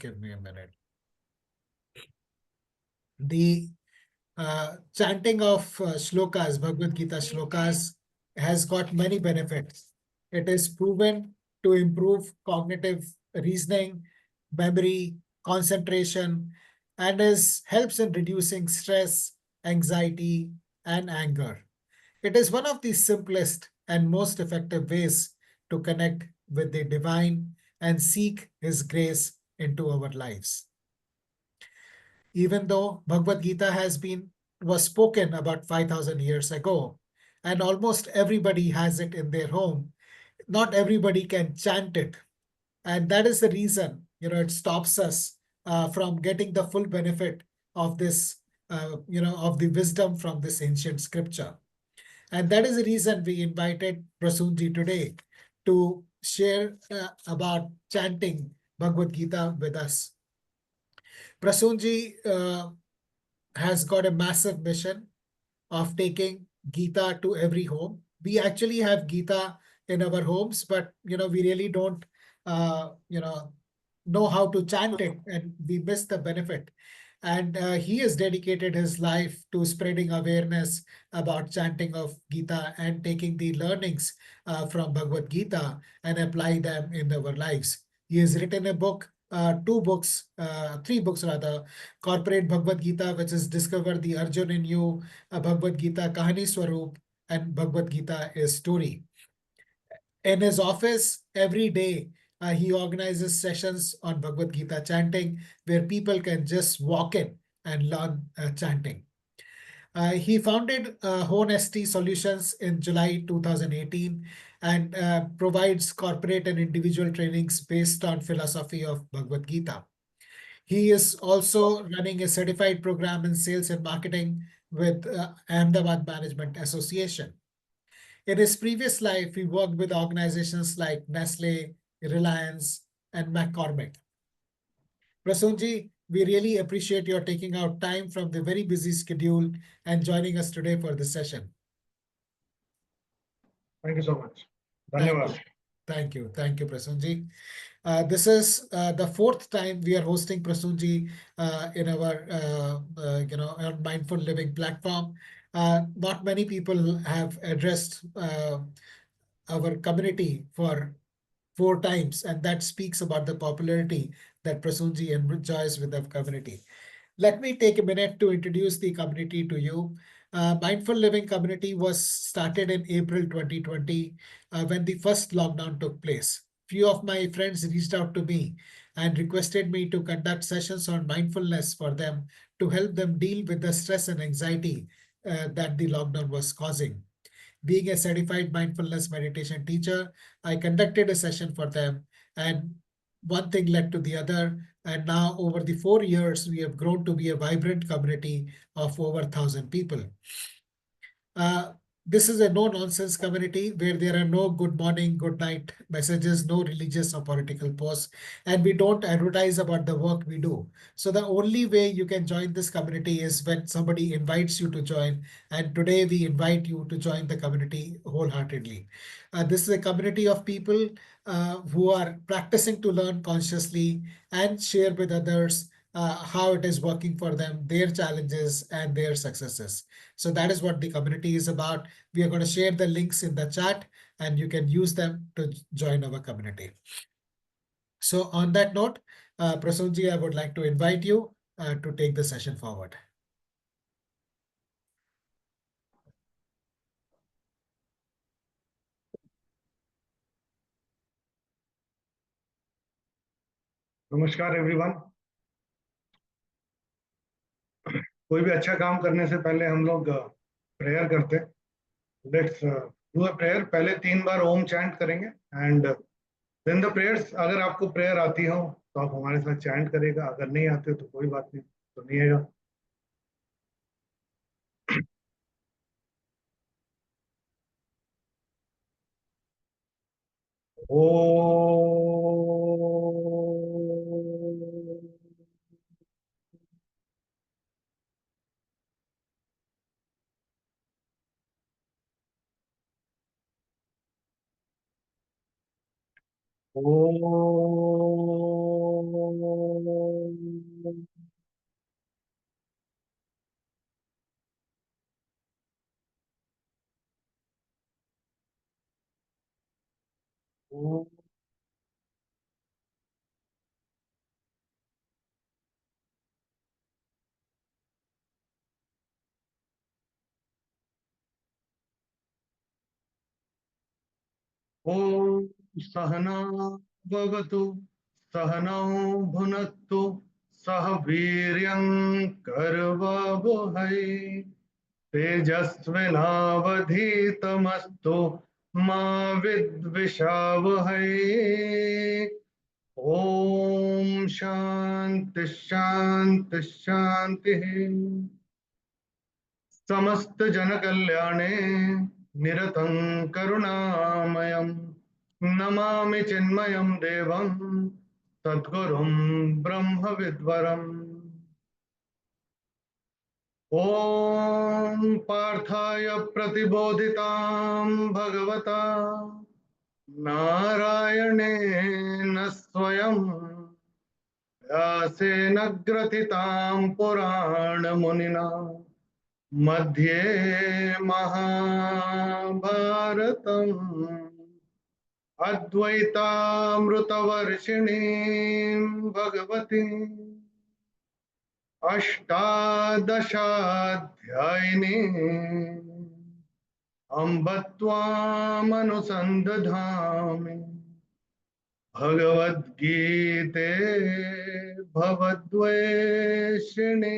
give me a minute. The chanting of shlokas, Bhagavad Gita shlokas, has got many benefits. It is proven to improve cognitive reasoning, memory, concentration, and helps in reducing stress, anxiety, and anger. It is one of the simplest and most effective ways to connect with the divine and seek His grace into our lives. Even though Bhagavad Gita was spoken about 5,000 years ago, and almost everybody has it in their home, not everybody can chant it. And that is the reason, it stops us from getting the full benefit of this, of the wisdom from this ancient scripture. And that is the reason we invited Prasunji today to share about chanting Bhagavad Gita with us. Prasunji has got a massive mission of taking Gita to every home. We actually have Gita in our homes, but we really don't, know how to chant it, and we miss the benefit. And he has dedicated his life to spreading awareness about chanting of Gita and taking the learnings from Bhagavad Gita and apply them in our lives. He has written a book, three books rather, Corporate Bhagavad Gita, which is Discover the Arjun in You, Bhagavad Gita Kahani Swarup, and Bhagavad Gita is Story. In his office, every day, he organizes sessions on Bhagavad Gita chanting where people can just walk in and learn chanting. He founded Honest Solutions in July 2018 and provides corporate and individual trainings based on philosophy of Bhagavad Gita. He is also running a certified program in sales and marketing with Ahmedabad Management Association. In his previous life, he worked with organizations like Nestle, Reliance, and McCormick. Prasunji, we really appreciate your taking out time from the very busy schedule and joining us today for this session. Thank you so much. Thank you, Prasunji. This is the fourth time we are hosting Prasunji in our, our Mindful Living platform. Not many people have addressed our community for 4 times, and that speaks about the popularity that Prasunji enjoys with the community. Let me take a minute to introduce the community to you. Mindful Living community was started in April 2020 when the first lockdown took place. Few of my friends reached out to me and requested me to conduct sessions on mindfulness for them to help them deal with the stress and anxiety that the lockdown was causing. Being a certified mindfulness meditation teacher, I conducted a session for them, and one thing led to the other. And now, over the 4 years, we have grown to be a vibrant community of over 1,000 people. This is a no-nonsense community where there are no good morning, good night messages, no religious or political posts, and we don't advertise about the work we do. So the only way you can join this community is when somebody invites you to join. And today we invite you to join the community wholeheartedly. This is a community of people who are practicing to learn consciously and share with others how it is working for them, their challenges and their successes. So that is what the community is about. We are going to share the links in the chat and you can use them to join our community. So on that note, Prasunji, I would like to invite you to take the session forward. नमस्कार everyone. कोई भी अच्छा काम करने से पहले हम लोग प्रेयर करते हैं। Let's do a prayer. पहले 3 बार ओम चैंट करेंगे एंड देन द प्रेयर्स। अगर आपको प्रेयर आती हो तो आप हमारे साथ चैंट करेगा, अगर नहीं आते तो कोई बात नहीं, सुनिएगा। ॐ सहना भवतु सहनौ भुनक्तु सह वीर्यं कर्वावहै तेजस्विनावधीतमस्तु मा विद्विषावहै ॐ शान्ति शान्ति शान्तिः समस्त जन कल्याणे निरतं करुणामयं नमामि चिन्मयं देवं सद्गुरुं ब्रह्म विद्वरम् ॐ पार्थाय प्रतिबोधितां भगवता नारायणेन स्वयं व्यासेन ग्रथितां पुराणमुनिना मध्ये महाभारतम् अद्वैतामृतवर्षिणीं भगवती अष्टादशाध्यायिनी अम्ब त्वामनुसन्दधामि भगवद्गीते भवद्वेषिणी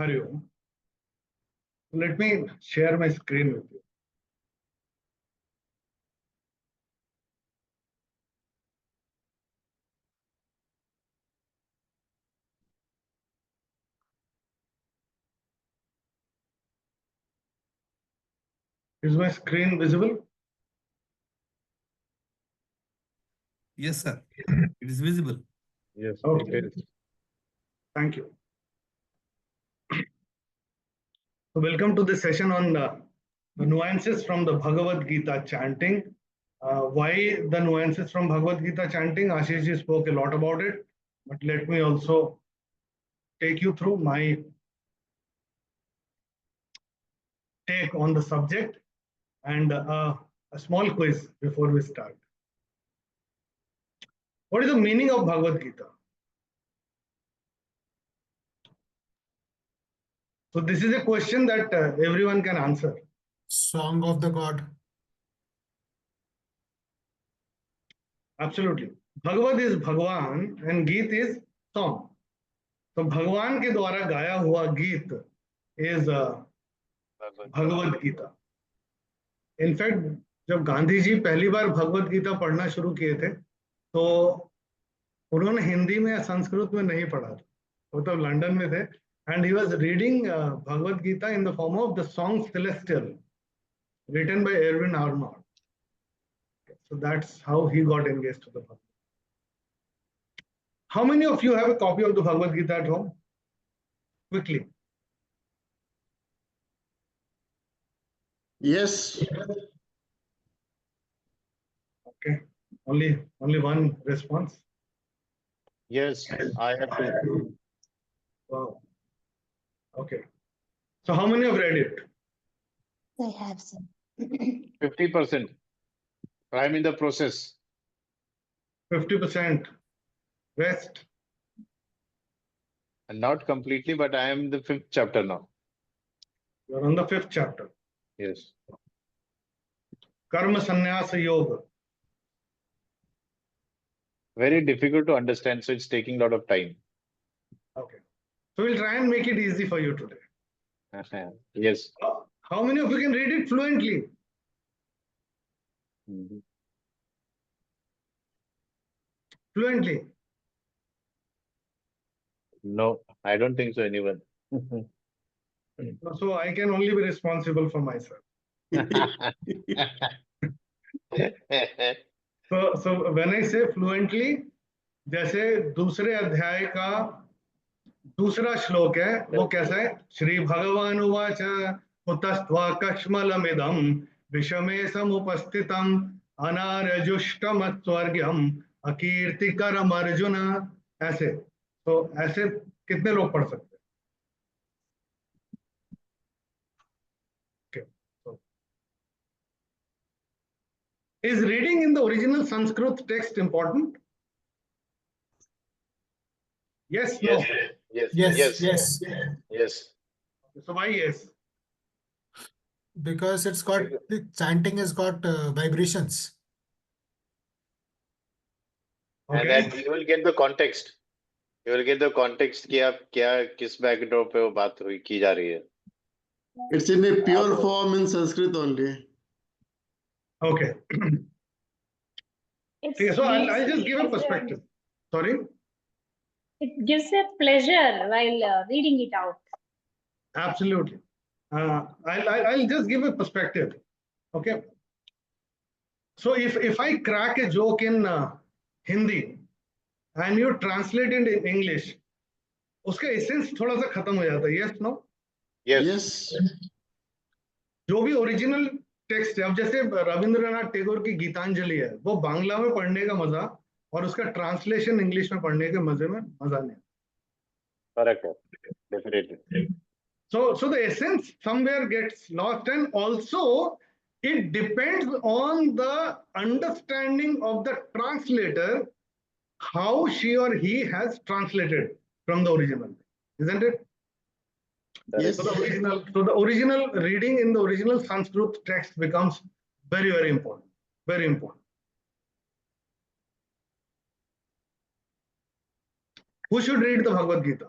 Hari Om. Let me share my screen with you. Is my screen visible? Yes, sir. It is visible. Yes, Okay. it is. Thank you. So welcome to this session on the nuances from the Bhagavad Gita chanting. Why the nuances from Bhagavad Gita chanting? Ashish ji spoke a lot about it, but let me also take you through my take on the subject and a small quiz before we start. What is the meaning of Bhagavad Gita? So this is a question that everyone can answer. Song of the God. Absolutely. Bhagavad is Bhagwan and Geet is song. So भगवान के द्वारा गाया हुआ गीत is Bhagavad Gita. In fact, जब गांधी जी पहली बार भगवद गीता पढ़ना शुरू किए थे तो उन्होंने हिंदी में या संस्कृत में नहीं पढ़ा था. वो तो लंदन में थे and he was reading Bhagavad Gita in the form of the song Celestial written by Erwin Arnold. So that's how he got engaged to the Bhagavad. How many of you have a copy of the Bhagavad Gita at home? Quickly. Yes. Okay. Only one response. Yes, I have to. Wow. Okay. So how many have read it? I have some. 50%. I'm in the process. 50%. Rest. And not completely, but I am the 5th chapter now. You're on the 5th chapter. Yes. Karma Sannyasa Yoga. Very difficult to understand, so it's taking a lot of time. Okay. So we'll try and make it easy for you today. Yes. How many of you can read it fluently? Mhm. Fluently. No, I don't think so, anyone. So I can only be responsible for myself. So when I say fluently, जैसे दूसरे अध्याय का दूसरा श्लोक है वो कैसा है? श्री भगवान उवाच कुतस्त्वा कश्मलमिदं विषमे समुपस्थितम् अनार्यजुष्टमस्वर्ग्यं अकीर्तिकरम अर्जुन, ऐसे। तो ऐसे कितने लोग पढ़ सकते हैं? Okay. So, is reading in the original Sanskrit text important? Yes, no. Yes, Yes, yes, yes, yes. So why yes? because the chanting has got vibrations. And Okay. then you will get the context. You will get the context कि आप क्या किस backdrop पे वो बात हुई की जा रही है. It's in a pure आप- form in Sanskrit only. Okay. It Okay, so I'll gives just give a pleasure. perspective. Sorry. It gives a pleasure while reading it out. Absolutely. I'll just give a perspective. Okay. So if I crack a joke in Hindi and you translate it in English, उसका essence थोड़ा सा खत्म हो जाता है. Yes, no? Yes. Yes. जो भी original text है, अब जैसे रविंद्रनाथ टैगोर की गीतांजलि है, वो बांग्ला में पढ़ने का मजा और उसका ट्रांसलेशन इंग्लिश में पढ़ने के मजे में मजा नहीं. Correct. Definitely. So the essence somewhere gets lost, and also it depends on the understanding of the translator, how she or he has translated from the original, isn't it? Yes. So the original reading in the original Sanskrit text becomes very, very important. Very important. Who should read the Bhagavad Gita?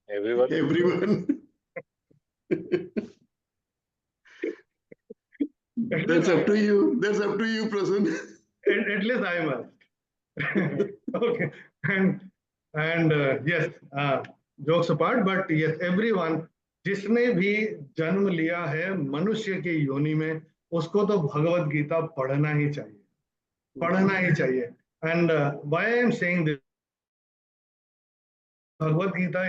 Everyone. Everyone. That's up to you. That's up to you, Prasanna. At least I must. Okay. And yes, jokes apart, but yes, everyone, जिसने भी जन्म लिया है मनुष्य की योनि में, उसको तो भगवत गीता पढ़ना ही चाहिए. पढ़ना ही चाहिए. And why I am saying this? Bhagavad Gita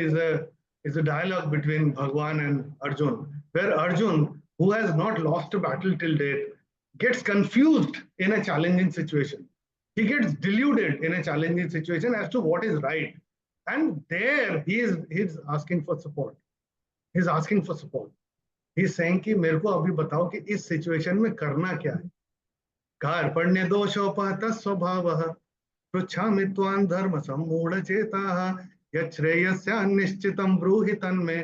is a dialogue between Bhagwan and Arjun, where Arjun, who has not lost a battle till date, gets confused in a challenging situation. He gets deluded in a challenging situation as to what is right. And there he's asking for support. He's asking for support. He's saying कि मेरे को अभी बताओ कि इस situation में करना क्या है. कार्पण्य दोषोपहत स्वभावः पृच्छामि त्वां धर्म सम्मूढ़ चेताः यच्छ्रेयस्यान्निश्चितं ब्रूहि तन्मे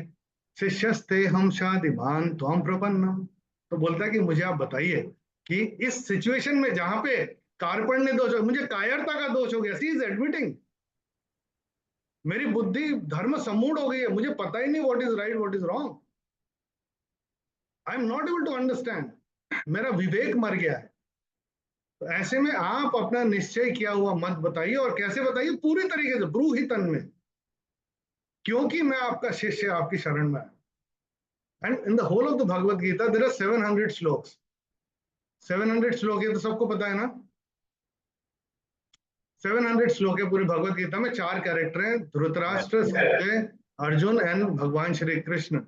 शिष्यस्ते हम शादिमान् त्वां प्रपन्नम्. तो बोलता है कि मुझे आप बताइए कि इस सिचुएशन में जहां पे कार्पण्य दोष, मुझे कायरता का दोष हो गया, सी इज एडमिटिंग, मेरी बुद्धि धर्म सम्मूढ़ हो गई है, मुझे पता ही नहीं what is right what is wrong, I am not able to understand, मेरा विवेक मर गया है. तो ऐसे में आप अपना निश्चय किया हुआ मत बताइए, और कैसे बताइए? पूरी तरीके से, ब्रूहि तन्मे, क्योंकि मैं आपका शिष्य आपकी शरण में. And in the whole of the Bhagavad Gita there are 700 श्लोक्स. 700 श्लोक है तो सबको पता है ना, 700 श्लोक है पूरी भगवत गीता में. 4 कैरेक्टर हैं, धृतराष्ट्र, संजय, अर्जुन एंड भगवान Shri Krishna.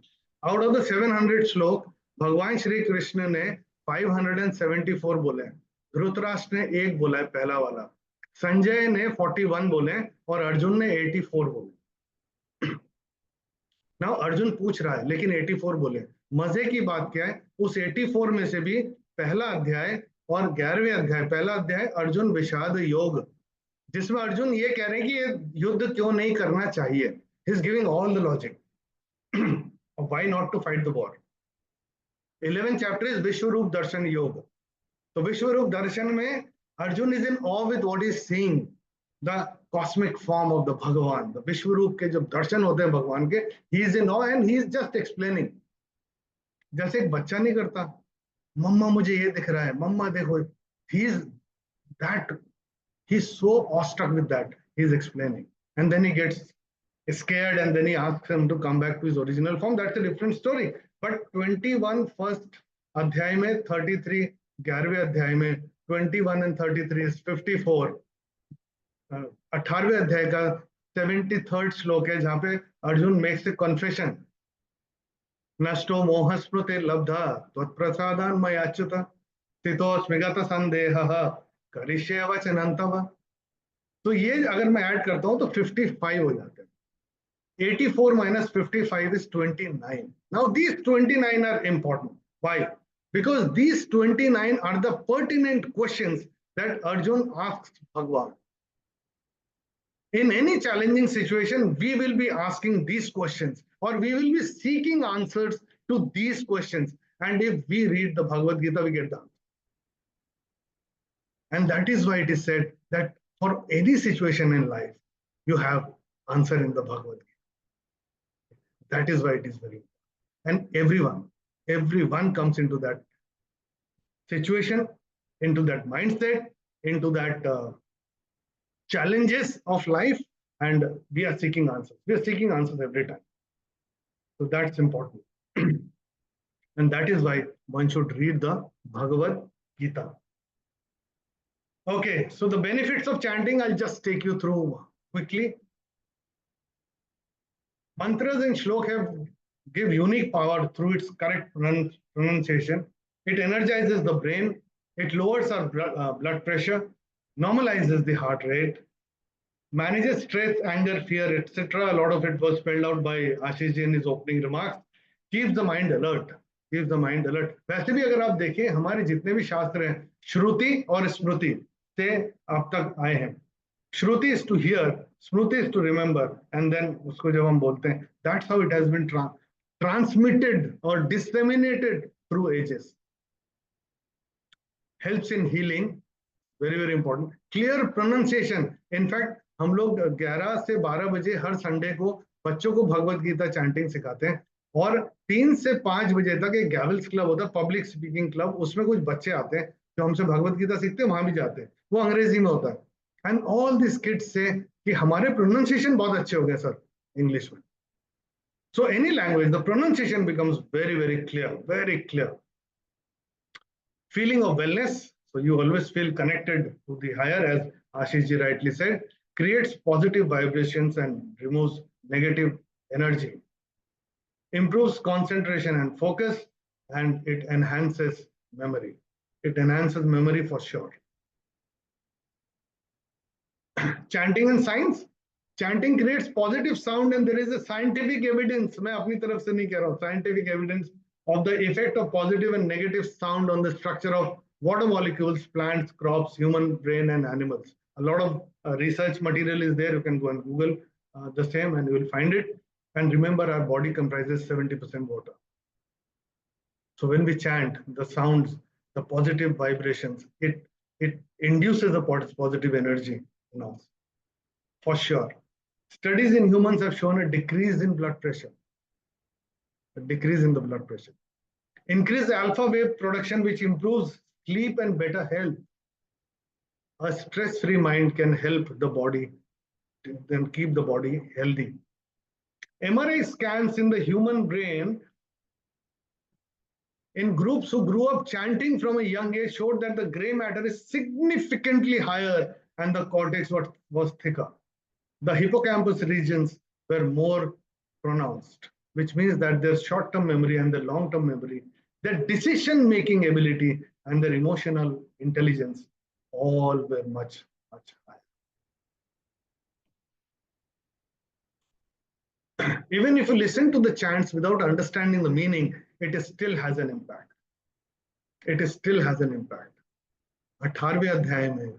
Out of the 700 श्लोक भगवान श्री कृष्ण ने 574 बोले, धृतराष्ट्र ने 1 बोला है, पहला वाला, संजय ने 41 बोले और अर्जुन ने 84 बोले. ना अर्जुन पूछ रहा है लेकिन 84 बोले. मजे की बात क्या है, उस 84 में से भी पहला अध्याय और 11वें अध्याय, पहला अध्याय अर्जुन विषाद योग, जिसमें अर्जुन ये कह रहे हैं कि ये युद्ध क्यों नहीं करना चाहिए. He is giving all the logic of why not to fight the war. 11th chapter is Vishwaroop Darshan Yog. तो विश्वरूप दर्शन में Arjun is in awe with what is seeing the cosmic form of the Bhagwan. The Vishwaroop के जब दर्शन होते हैं भगवान के, he is in awe and he is just explaining. जैसे एक बच्चा नहीं करता, मम्मा मुझे ये दिख रहा है, मम्मा देखो, he is that, he is so awestruck with that, he is explaining, and then he gets scared and then he asks him to come back to his original form. That's a different story. But 21 first अध्याय में 33, 11वें अध्याय में 21 and 33 is 54. 18वें अध्याय का 73rd श्लोक है जहां पे अर्जुन makes a confession. नष्टो मोहस्मृते लब्धा त्वत्प्रसादान् मयाच्युत स्थितोऽस्मि गतसन्देहः करिष्ये वचनं तव। तो ये अगर मैं ऐड करता हूं तो 55 हो जाते हैं. 84 minus 55 is 29. Now these 29 are important. Why? Because these 29 are the pertinent questions that Arjun asks Bhagwan. In any challenging situation, we will be asking these questions, or we will be seeking answers to these questions. And if we read the Bhagavad Gita, we get the answer. And that is why it is said that for any situation in life, you have answer in the Bhagavad Gita. That is why it is very important. And everyone comes into that situation, into that mindset, into that challenges of life, and we are seeking answers. We are seeking answers every time. So that's important. And that is why one should read the Bhagavad Gita. Okay, so the benefits of chanting, I'll just take you through quickly. Mantras and shlok give unique power through its correct pronunciation. It energizes the brain. It lowers our blood pressure, normalizes the heart rate, manages stress, anger, fear, etc. A lot of it was spelled out by Ashish Ji in his opening remarks. Keeps the mind alert. Keeps the mind alert. वैसे भी अगर आप देखें हमारे जितने भी शास्त्र हैं श्रुति और स्मृति से आप तक आए हैं. Shruti is to hear, Smruti is to remember, and then उसको जब हम बोलते हैं, that's how it has been transmitted or disseminated through ages. Helps in healing, very very important. Clear pronunciation. In fact, हम लोग 11 से 12 बजे हर संडे को बच्चों को भगवत गीता चैंटिंग सिखाते हैं, और 3 से 5 बजे तक एक गैवल्स क्लब होता है, पब्लिक स्पीकिंग क्लब. उसमें कुछ बच्चे आते हैं जो हमसे भगवत गीता सीखते हैं, वहां भी जाते हैं. वो अंग्रेजी में होता है. And all these kids say कि हमारे pronunciation बहुत अच्छे हो गए सर English में. So any language, the pronunciation becomes very very clear, very clear. Feeling of wellness, so you always feel connected to the higher, as Ashish Ji rightly said, creates positive vibrations and removes negative energy. Improves concentration and focus, and it enhances memory. It enhances memory for sure. Chanting and science. Chanting creates positive sound, and there is a scientific evidence. मैं अपनी तरफ से नहीं कह रहा हूँ. Scientific evidence of the effect of positive and negative sound on the structure of water molecules, plants, crops, human brain, and animals. A lot of research material is there. You can go and Google the same, and you will find it. And remember, our body comprises 70% water. So when we chant, the sounds, the positive vibrations, it induces a positive energy. No, for sure. Studies in humans have shown a decrease in blood pressure. A decrease in the blood pressure. Increased alpha wave production, which improves sleep and better health. A stress-free mind can help the body, then keep the body healthy. MRI scans in the human brain in groups who grew up chanting from a young age showed that the gray matter is significantly higher and the cortex was thicker. The hippocampus regions were more pronounced, which means that their short-term memory and the long-term memory, their decision-making ability and their emotional intelligence, all were much, much higher. Even if you listen to the chants without understanding the meaning, it still has an impact. It still has an impact. 18वें अध्याय में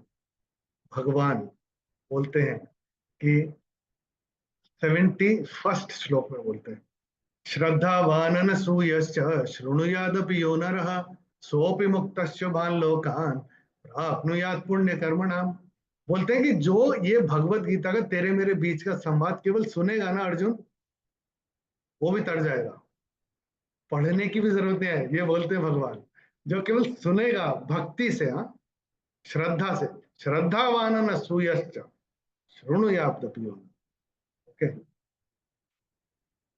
भगवान बोलते हैं कि 71st श्लोक में बोलते हैं श्रद्धावान सूयश्च शृणुयादपि यो नरः सोऽपि मुक्तश्च भान् लोकान् प्राप्नुयात् पुण्य कर्मणाम्. बोलते हैं कि जो ये भगवत गीता का तेरे मेरे बीच का संवाद केवल सुनेगा ना अर्जुन, वो भी तर जाएगा. पढ़ने की भी जरूरत नहीं है, ये बोलते हैं भगवान. जो केवल सुनेगा भक्ति से, हाँ, श्रद्धा से, श्रद्धावान सूयश्च शृणुयादपि यो. Okay.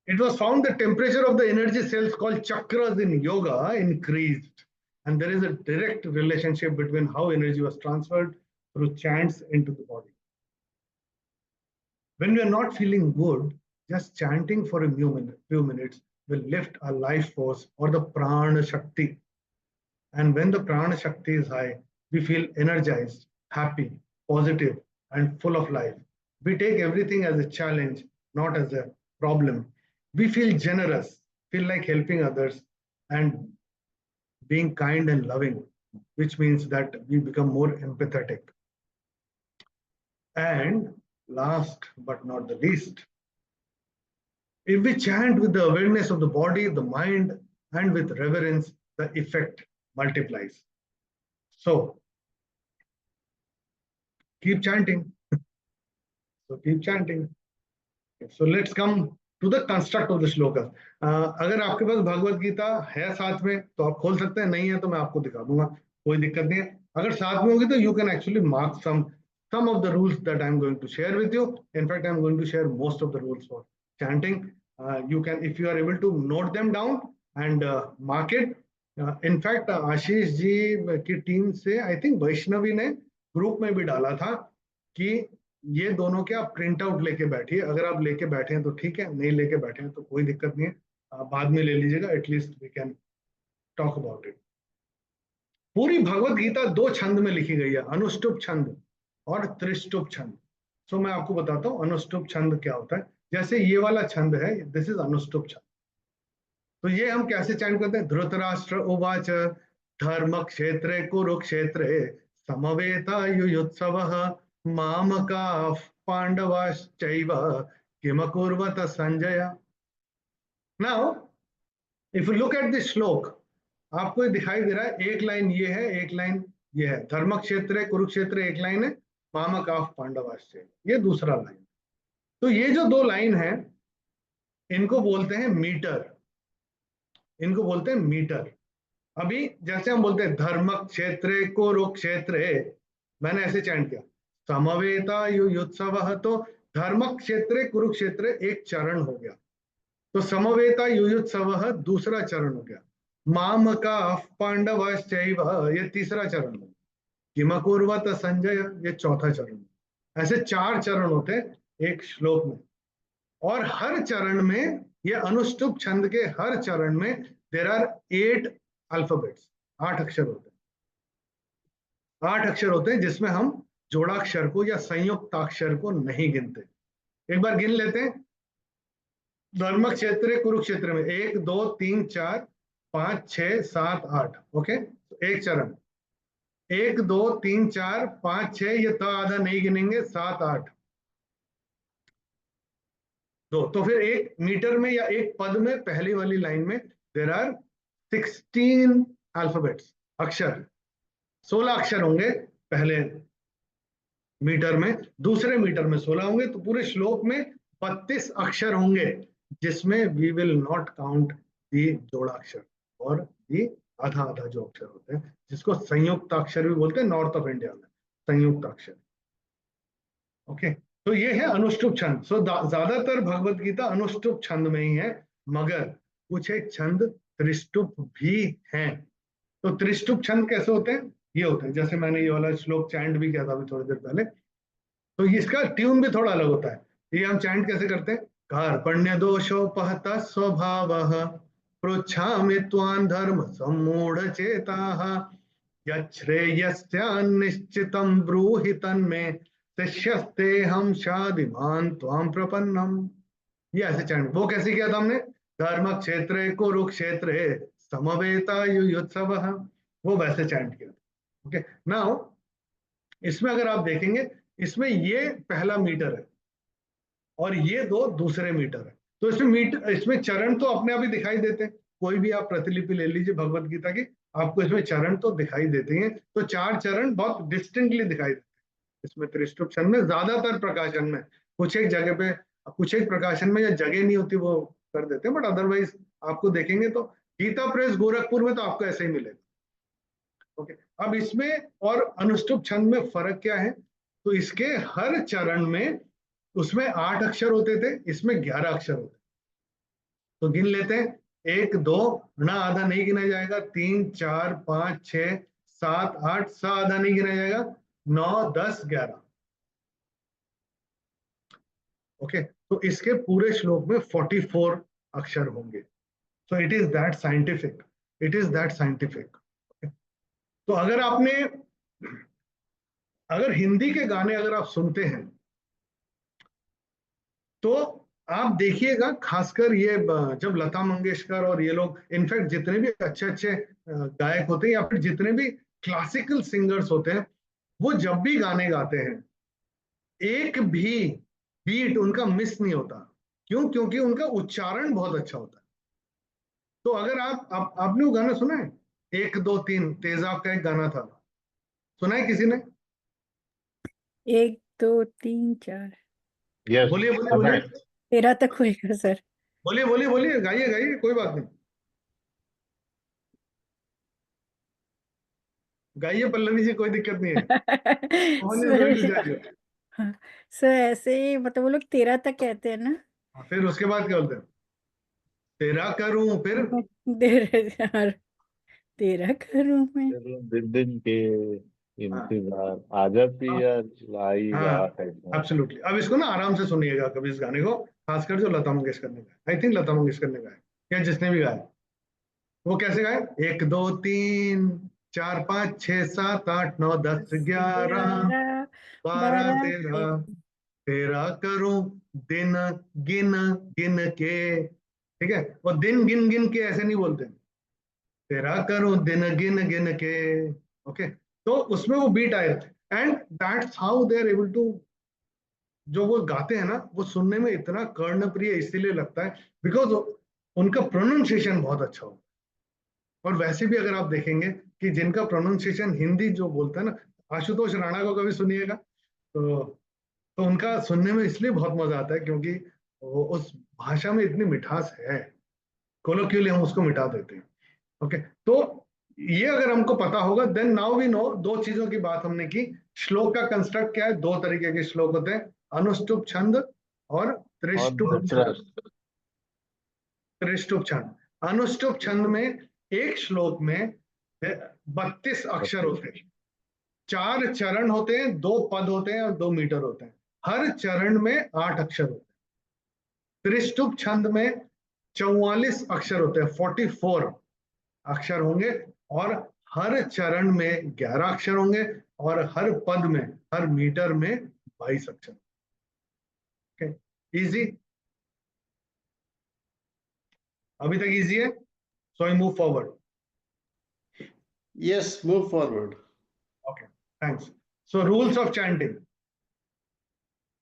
It was found the temperature of the energy cells called chakras in yoga increased, and there is a direct relationship between how energy was transferred through chants into the body. When we are not feeling good, just chanting for a few minutes will lift our life force or the prana shakti. And when the prana shakti is high, we feel energized happy, positive, and full of life. We take everything as a challenge, not as a problem. We feel generous, feel like helping others, and being kind and loving, which means that we become more empathetic. And last but not the least, if we chant with the awareness of the body, the mind, and with reverence, the effect multiplies. So, keep chanting. So, keep chanting. So, let's come to the construct of the shlokas. अगर आपके पास भगवत गीता है साथ में तो आप खोल सकते हैं, नहीं है तो मैं आपको दिखा दूंगा, कोई दिक्कत नहीं है. अगर साथ में होगी तो you can actually mark some of the rules that I'm going to share with you. In fact, I'm going to share most of the rules for chanting. You can, if you are able to note them down and mark it. In fact, Ashish ji की team से I think Vaishnavi ने group में भी डाला था कि ये दोनों के आप प्रिंट आउट लेके बैठिए. अगर आप लेके बैठे हैं तो ठीक है, नहीं लेके बैठे हैं तो कोई दिक्कत नहीं है, आप बाद में ले लीजिएगा. At least we can talk about it. पूरी भगवत गीता 2 छंद में लिखी गई है, अनुष्टुप छंद और त्रिष्टुप छंद. सो मैं आपको बताता हूँ अनुष्टुप छंद क्या होता है. जैसे ये वाला छंद है, दिस इज अनुष्टुप छंद. तो ये हम कैसे चैंट करते हैं? धृतराष्ट्र उवाच धर्म क्षेत्रे कुरुक्षेत्रे समवेतायुयुत्सवः मामकाः पांडवाश्चैव किमकुर्वत Sanjaya. Now if you look at this shloka, आपको ये दिखाई दे रहा है, एक लाइन ये है, एक लाइन ये है. धर्म क्षेत्र कुरुक्षेत्र एक लाइन है, मामकाः पांडवाश्चैव ये दूसरा लाइन. तो ये जो 2 लाइन है इनको बोलते हैं मीटर. इनको बोलते हैं मीटर. अभी जैसे हम बोलते हैं धर्म क्षेत्रे कुरुक्षेत्रे, मैंने ऐसे चैंट किया समवेतायुयुत्सवः, तो धर्म क्षेत्रे कुरुक्षेत्रे एक चरण हो गया. तो समवेतायुयुत्सवः दूसरा चरण हो गया. मामकाः पांडवाश्चैव ये तीसरा चरण हो गया. किमकुर्वत संजय ये चौथा चरण. ऐसे 4 चरण होते हैं एक श्लोक में, और हर चरण में, ये अनुष्टुप छंद के हर चरण में देयर आर 8 अल्फाबेट्स, 8 अक्षर होते हैं. 8 अक्षर होते हैं जिसमें हम जोड़ाक्षर को या संयुक्ताक्षर को नहीं गिनते. एक बार गिन लेते हैं. धर्म क्षेत्र कुरुक्षेत्र में 1 2 3 4 5 6 7 8. ओके, एक चरण 1 2 3 4 5 6, ये तो आधा नहीं गिनेंगे, 7 8 2. तो फिर एक मीटर में या एक पद में पहली वाली लाइन में देयर आर 16 अल्फाबेट्स, अक्षर. 16 अक्षर होंगे पहले मीटर में, दूसरे मीटर में 16 होंगे. तो पूरे श्लोक में 32 अक्षर होंगे जिसमें we will not count the जोड़ाक्षर और दी आधा आधा जो अक्षर होते हैं, जिसको संयुक्त अक्षर भी बोलते हैं नॉर्थ ऑफ इंडिया में, संयुक्त अक्षर. ओके, तो ये है अनुष्टुप छंद. सो ज्यादातर भगवत गीता अनुष्टुप छंद में ही है, मगर कुछ एक छंद त्रिष्टुप भी हैं. तो त्रिष्टुप छंद कैसे होते हैं? ये होते हैं जैसे मैंने ये वाला श्लोक चैंट भी किया था अभी थोड़ी देर पहले. तो इसका ट्यून भी थोड़ा अलग होता है. ये हम चैंट कैसे करते हैं? कार्पण्य दोषोपहत स्वभावः पृच्छामि त्वां धर्म सम्मूढ़ चेताः यच्छ्रेयस्यान्निश्चितं ब्रूहि तन्मे शिष्यस्ते हम शादिमान् त्वां प्रपन्नम. ये ऐसे चैंट. वो कैसे किया था हमने? धर्म क्षेत्रे कुरुक्षेत्रे समवेतायुयुत्सवः, वो वैसे चैंट किया था. ओके, नाउ इसमें अगर आप देखेंगे, इसमें ये पहला मीटर है और ये 2 दूसरे मीटर है. तो इसमें चरण तो अपने आप ही दिखाई देते हैं. कोई भी आप प्रतिलिपि ले लीजिए भगवत गीता की, आपको इसमें चरण तो दिखाई देते हैं. तो 4 चरण बहुत डिस्टिंक्टली दिखाई देते हैं इसमें त्रिष्टुप छंद में. ज्यादातर प्रकाशन में, कुछ एक जगह पे, कुछ एक प्रकाशन में या जगह नहीं होती वो कर देते हैं, बट अदरवाइज आपको देखेंगे तो गीता प्रेस गोरखपुर में तो आपको ऐसे ही मिलेगा. ओके, अब इसमें और अनुष्टुप छंद में फर्क क्या है? तो इसके हर चरण में, उसमें 8 अक्षर होते थे, इसमें 11 अक्षर होते. तो गिन लेते हैं. 1 2 ना आधा नहीं गिना जाएगा, 3 4 5 6 7 8 सा आधा नहीं गिना जाएगा, 9 10 11. ओके, तो इसके पूरे श्लोक में 44 अक्षर होंगे. So it is that scientific, it is that scientific. तो अगर आपने अगर हिंदी के गाने अगर आप सुनते हैं तो आप देखिएगा, खासकर ये जब लता मंगेशकर और ये लोग, इनफैक्ट जितने भी अच्छे अच्छे गायक होते हैं या फिर जितने भी क्लासिकल सिंगर्स होते हैं, वो जब भी गाने गाते हैं एक भी बीट उनका मिस नहीं होता। क्यों? क्योंकि उनका उच्चारण बहुत अच्छा होता है। तो अगर आपने वो गाना सुना है, 1 2 3, तेजाब का एक गाना था, सुना है किसी ने? 1 2 3 4 यस, बोलिए बोलिए बोलिए 13 तक होएगा सर। बोलिए बोलिए बोलिए, गाइए गाइए, कोई बात नहीं, गाइए पल्लवी जी, कोई दिक्कत नहीं है। One is going to judge you. हाँ, सर ऐसे ही मतलब वो लोग 13 तक कहते हैं ना। फिर उसके बाद क्या बोलते हैं? तेरा करूं, फिर 13 करूं मैं। दिन दिन के इंतजार, आजा पिया लाई हाँ रात है। एब्सोल्युटली। अब इसको ना आराम से सुनिएगा कभी, इस गाने को, खासकर जो लता मंगेशकर ने गाया, आई थिंक लता मंगेशकर ने गाया या जिसने भी गाया। वो कैसे गाए? 1 2 3 4 5 6 7 8 9 10 11 12 13, तेरा करूं दिन गिन गिन के। ठीक है, वो दिन गिन गिन के ऐसे नहीं बोलते, तेरा करूं दिन गिन गिन के। ओके, तो उसमें वो बीट आए थे, and that's how they are able to, जो वो गाते हैं ना, वो सुनने में इतना कर्णप्रिय इसीलिए लगता है बिकॉज उनका प्रोनाउंसिएशन बहुत अच्छा हो। और वैसे भी अगर आप देखेंगे कि जिनका प्रोनाउंसिएशन हिंदी जो बोलता है ना, आशुतोष राणा को कभी सुनिएगा तो उनका सुनने में इसलिए बहुत मजा आता है क्योंकि वो उस भाषा में इतनी मिठास है, कोलोक्यूली हम उसको मिटा देते हैं। ओके, तो ये अगर हमको पता होगा, देन नाउ वी नो। दो चीजों की बात हमने की। श्लोक का कंस्ट्रक्ट क्या है? 2 तरीके के श्लोक होते हैं, अनुष्टुप छंद और त्रिष्टुप छंद। त्रिष्टुप छंद, अनुष्टुप छंद में एक श्लोक में 32 अक्षर होते हैं, 4 चरण होते हैं, 2 पद होते हैं और 2 मीटर होते हैं। हर चरण में 8 अक्षर होते हैं। त्रिष्टुप छंद में 44 अक्षर होते हैं, 44 अक्षर होंगे, और हर चरण में 11 अक्षर होंगे, और हर पद में, हर मीटर में 22 अक्षर। इजी? अभी तक इजी है? So I move forward. Yes, move forward. Okay, thanks. So rules of chanting,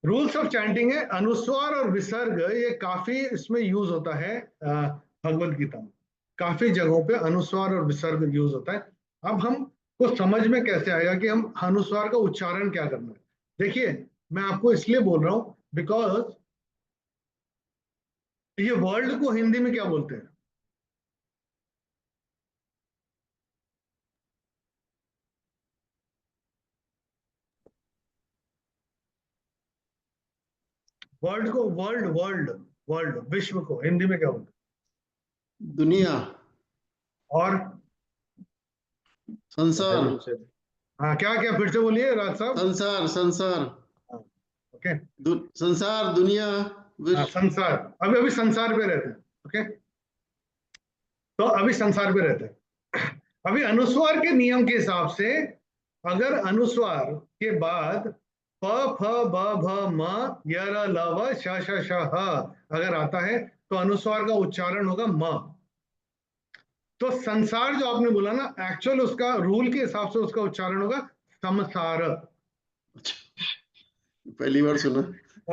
rules of chanting है अनुस्वार और विसर्ग, ये काफी इसमें यूज होता है भगवत गीता में, काफी जगहों पे अनुस्वार और विसर्ग यूज होता है। अब हमको समझ में कैसे आएगा कि हम अनुस्वार का उच्चारण क्या करना है? देखिए, मैं आपको इसलिए बोल रहा हूं बिकॉज ये वर्ल्ड को हिंदी में क्या बोलते हैं? वर्ल्ड को, वर्ल्ड वर्ल्ड वर्ल्ड विश्व को हिंदी में क्या बोलते दुनिया, हैं? और संसार, हाँ, क्या क्या फिर से बोलिए राज साहब। संसार, संसार, ओके, संसार, दुनिया, हाँ, विश्व। संसार। अभी अभी संसार पे रहते हैं। ओके, तो अभी संसार पे रहते हैं। अभी अनुस्वार के नियम के हिसाब से अगर अनुस्वार के बाद प फ ब भ म य र ल व श श श ह अगर आता है तो अनुस्वार का उच्चारण होगा म। तो संसार जो आपने बोला ना, एक्चुअल उसका रूल के हिसाब से उसका उच्चारण होगा समसार। पहली बार सुना।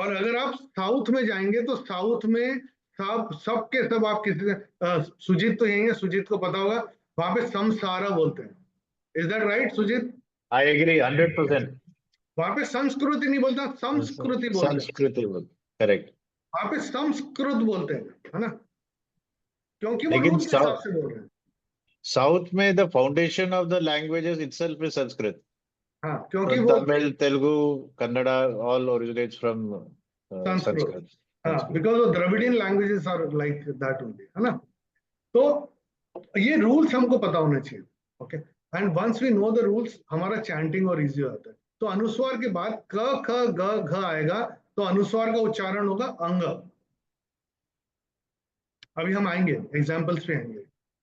और अगर आप साउथ में जाएंगे तो साउथ में सब के सब, आप किसी सुजीत तो यही है, सुजीत को पता होगा, वहां पे समसारा बोलते हैं। Is that right Sujit? I agree 100%। वहां पे संस्कृति नहीं बोलता, संस्कृति बोलते हैं। संस्कृति बोल, करेक्ट। वहां पे संस्कृत बोलते हैं, है ना, क्योंकि वो लेकिन रूल के हिसाब से बोल रहे हैं। साउथ में the foundation of the languages itself is Sanskrit. हाँ, क्योंकि वो Tamil, Telugu, Kannada all originates from Sanskrit. Sanskrit. हाँ, बिकॉज वो Dravidian languages are like that only, है ना। तो ये रूल्स हमको पता होने चाहिए। Okay, and once we know the rules, हमारा चैंटिंग और इजी होता है। तो अनुस्वार के बाद क ख ग घ आएगा, तो अनुस्वार का उच्चारण होगा अंग। अभी हम आएंगे, एग्जाम्पल्स पे आएंगे,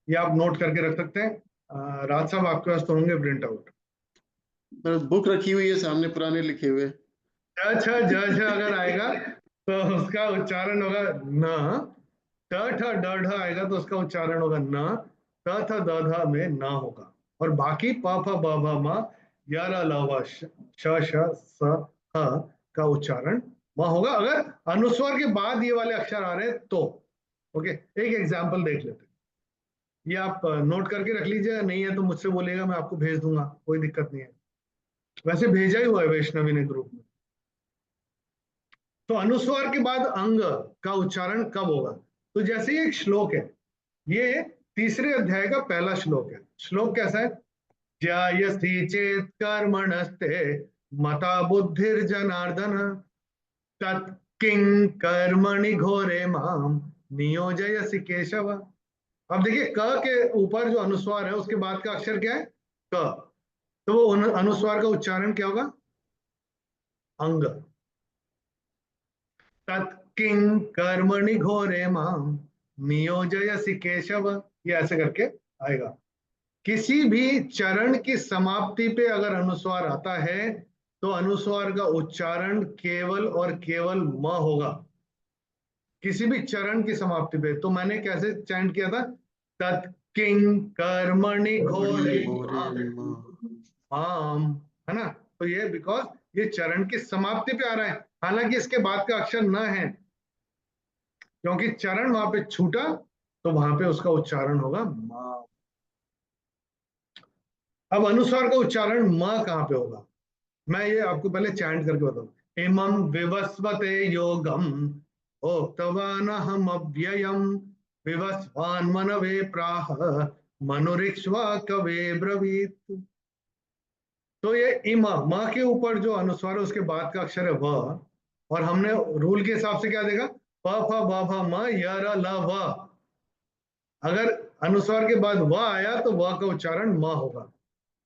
ये आप नोट करके रख सकते हैं। राज साहब आपके पास तो होंगे प्रिंट आउट। बुक रखी हुई है सामने, पुराने लिखे हुए। ज अगर आएगा तो उसका उच्चारण होगा न, ट ठ ड ढ आएगा तो उसका उच्चारण होगा न, त थ द ध में न होगा, और बाकी प फ ब भ म य र ल व श श स ह का उच्चारण म होगा, अगर अनुस्वार के बाद ये वाले अक्षर आ रहे हैं तो। ओके, एक एग्जांपल देख लेते हैं। ये आप नोट करके रख लीजिए, नहीं है तो मुझसे बोलिएगा, मैं आपको भेज दूंगा, कोई दिक्कत नहीं है। वैसे भेजा ही हुआ है वैष्णवी ने ग्रुप में। तो अनुस्वार के बाद अंग का उच्चारण कब होगा? तो जैसे ये एक श्लोक है, ये तीसरे अध्याय का पहला श्लोक है। श्लोक कैसा है? ज्यायसि चेत कर्मणस्ते मता बुद्धिर्जनार्दन तत् किं कर्मणि घोरे माम नियोजयसि केशव। अब देखिए, क के ऊपर जो अनुस्वार है उसके बाद का अक्षर क्या है? क। तो वो अनुस्वार का उच्चारण क्या होगा? अंग। तत् किं कर्मणि घोरे माम नियोजयसि केशव, ये ऐसे करके आएगा। किसी भी चरण की समाप्ति पे अगर अनुस्वार आता है तो अनुस्वार का उच्चारण केवल और केवल म होगा, किसी भी चरण की समाप्ति पे। तो मैंने कैसे चैंट किया था? तत् किं कर्मणि घोरे माम, है ना? तो ये बिकॉज ये चरण की समाप्ति पे आ रहा है, हालांकि इसके बाद का अक्षर न है, क्योंकि चरण वहां पे छूटा तो वहां पे उसका उच्चारण होगा माम। अब अनुस्वार का उच्चारण म कहां पे होगा? मैं ये आपको पहले चैंट करके बताऊं। इमं विवस्वते योगम उक्तवानहम अव्ययम विवस्वान् मनवे प्राह मनुरिक्ष्वा कवे ब्रवीत। तो ये इम, म के ऊपर जो अनुस्वार है उसके बाद का अक्षर है व, और हमने रूल के हिसाब से क्या देखा? प फ ब भ म य र ल व। अगर अनुस्वार के बाद व आया तो व का उच्चारण म होगा।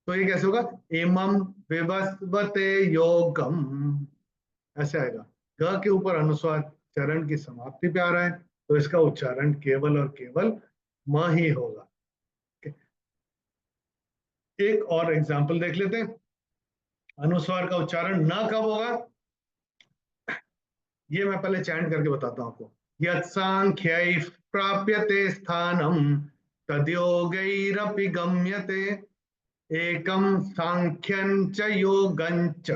तो ये कैसे होगा? इमं विवस्वते योगम, ऐसे आएगा। ग के ऊपर अनुस्वार चरण की समाप्ति पे आ रहा है तो इसका उच्चारण केवल और केवल म ही होगा। एक और एग्जांपल देख लेते हैं। अनुस्वार का उच्चारण न कब होगा? ये मैं पहले चैंट करके बताता हूं आपको। यत्सांख्यै प्राप्यते स्थानम तद्योगैरपि गम्यते एकम सांख्यं च योगं च